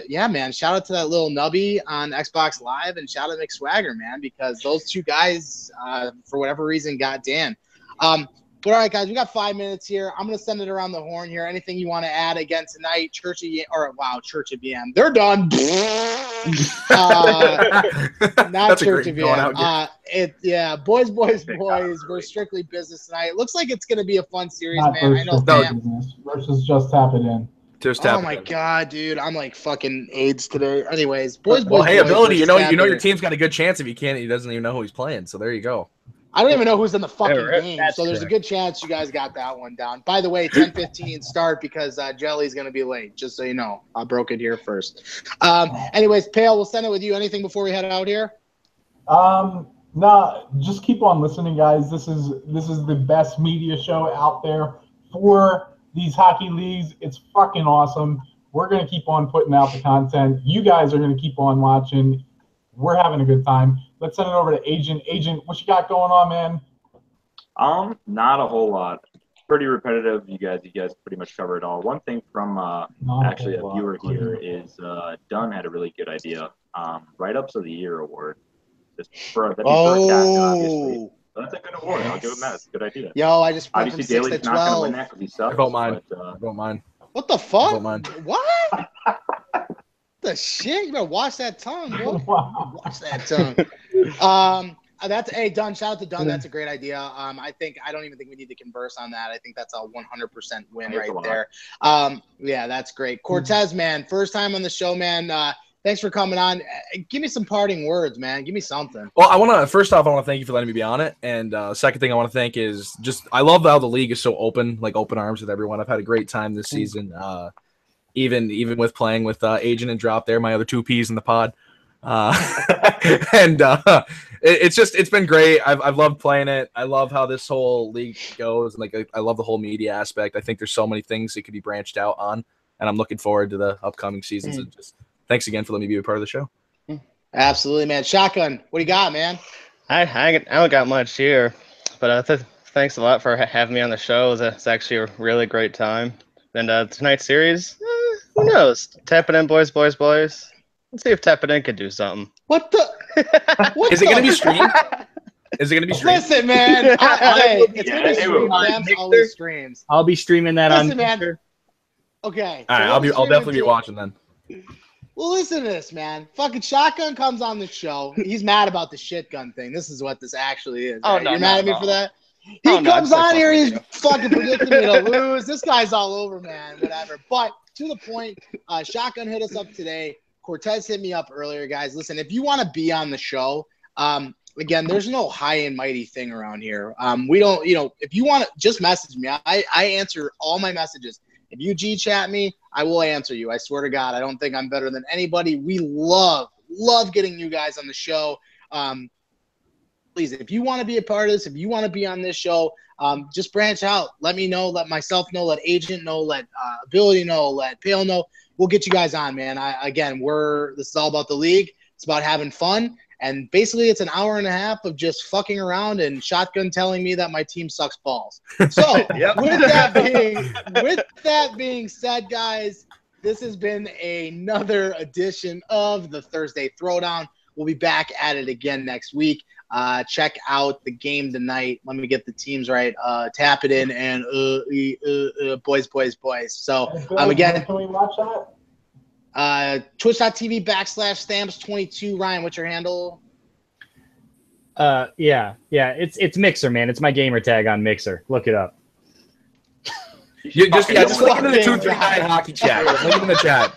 yeah, man. Shout out to that little nubby on Xbox Live, and shout out to McSwagger, man, because those two guys, for whatever reason, got Dan. But all right, guys, we got 5 minutes here. I'm going to send it around the horn here. Anything you want to add again tonight? Church of BM. They're done. Not Church of BM. Boys. We're strictly business tonight. It looks like it's going to be a fun series, Not man. I know. business versus just tap it in. Oh my god, dude! I'm like fucking AIDS today. Anyways, boys. Hey, ability. You know your team's got a good chance if he doesn't even know who he's playing. So there you go. I don't even know who's in the fucking game, so there's a good chance you guys got that one down. By the way, 10:15 start because Jelly's going to be late, just so you know. I broke it here first. Anyways, Pale, we'll send it with you. Anything before we head out here? No, just keep on listening, guys. This is the best media show out there for these hockey leagues. It's fucking awesome. We're going to keep on putting out the content. You guys are going to keep on watching. We're having a good time. Let's send it over to Agent. Agent, what you got going on, man? Not a whole lot. Pretty repetitive. You guys pretty much covered it all. One thing from actually a viewer here is Dunn had a really good idea. Write-ups of the year award. Just for the first captain, obviously. So that's a good award. I'll give him that. It's a good idea. Yo, I just put obviously Daly's not going to win that because he sucks. I vote mine. I vote mine. What the fuck? I vote mine. What? The shit? You better watch that tongue, bro. Watch that tongue. Dunn. Shout out to Dunn. That's a great idea. I don't even think we need to converse on that. I think that's a 100% win right there. Yeah, that's great. Cortez, man, first time on the show, man. Thanks for coming on. Give me some parting words, man. Give me something. Well, first off, I want to thank you for letting me be on it. And second thing I want to thank is I love how the league is so open, like open arms with everyone. I've had a great time this season. Even with playing with Agent and Drop there, my other two P's in the pod. It's been great. I've loved playing it. I love how this whole league goes. And I love the whole media aspect. I think there's so many things that could be branched out on, and I'm looking forward to the upcoming seasons. And just thanks again for letting me be a part of the show. Absolutely, man. Shotgun, what do you got, man? I don't got much here, but thanks a lot for having me on the show. It's actually a really great time. And tonight's series, who knows? Tap it in, boys. Let's see if Tap It In could do something. What the? Is it going to be streamed? Is it going to be streamed? Listen, man. It's going to be streamed. Sam's always streams. I'll be streaming that on man. Okay. All right, I'll definitely be watching then. Well, listen to this, man. Fucking Shotgun comes on the show. He's mad about the shit gun thing. This is what this actually is. Right? You're mad at me for that? He comes on here. He's fucking predicting me to lose. This guy's all over, man. Whatever. But to the point, Shotgun hit us up today. Cortez hit me up earlier, guys. Listen, if you want to be on the show, again, there's no high and mighty thing around here. We don't, if you want to just message me, I answer all my messages. If you G-chat me, I will answer you. I swear to God, I don't think I'm better than anybody. We love getting you guys on the show. Please, if you want to be a part of this, if you want to be on this show, just branch out. Let me know. Let myself know. Let Agent know. Let Ability know. Let Pale know. We'll get you guys on, man. This is all about the league. It's about having fun. And basically, it's an hour and a half of just fucking around and Shotgun telling me that my team sucks balls. So, with that being said, guys, this has been another edition of the Thursday Throwdown. We'll be back at it again next week. Check out the game tonight. Let me get the teams right. Tap It In and boys. So, again. Can we watch that? Twitch.tv/Stamps22. Ryan, what's your handle? It's Mixer, man. It's my gamer tag on Mixer. Look it up. Just link it in the 239 hockey chat. Link it in the chat.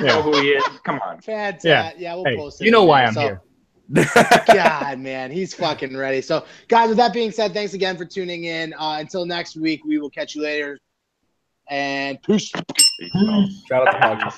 You know who he is. Come on. Fantastic. Yeah, we'll post it. You know why I'm here. God, man, he's fucking ready. So, guys, with that being said, thanks again for tuning in. Until next week, we will catch you later. And peace. Shout out to Huggies.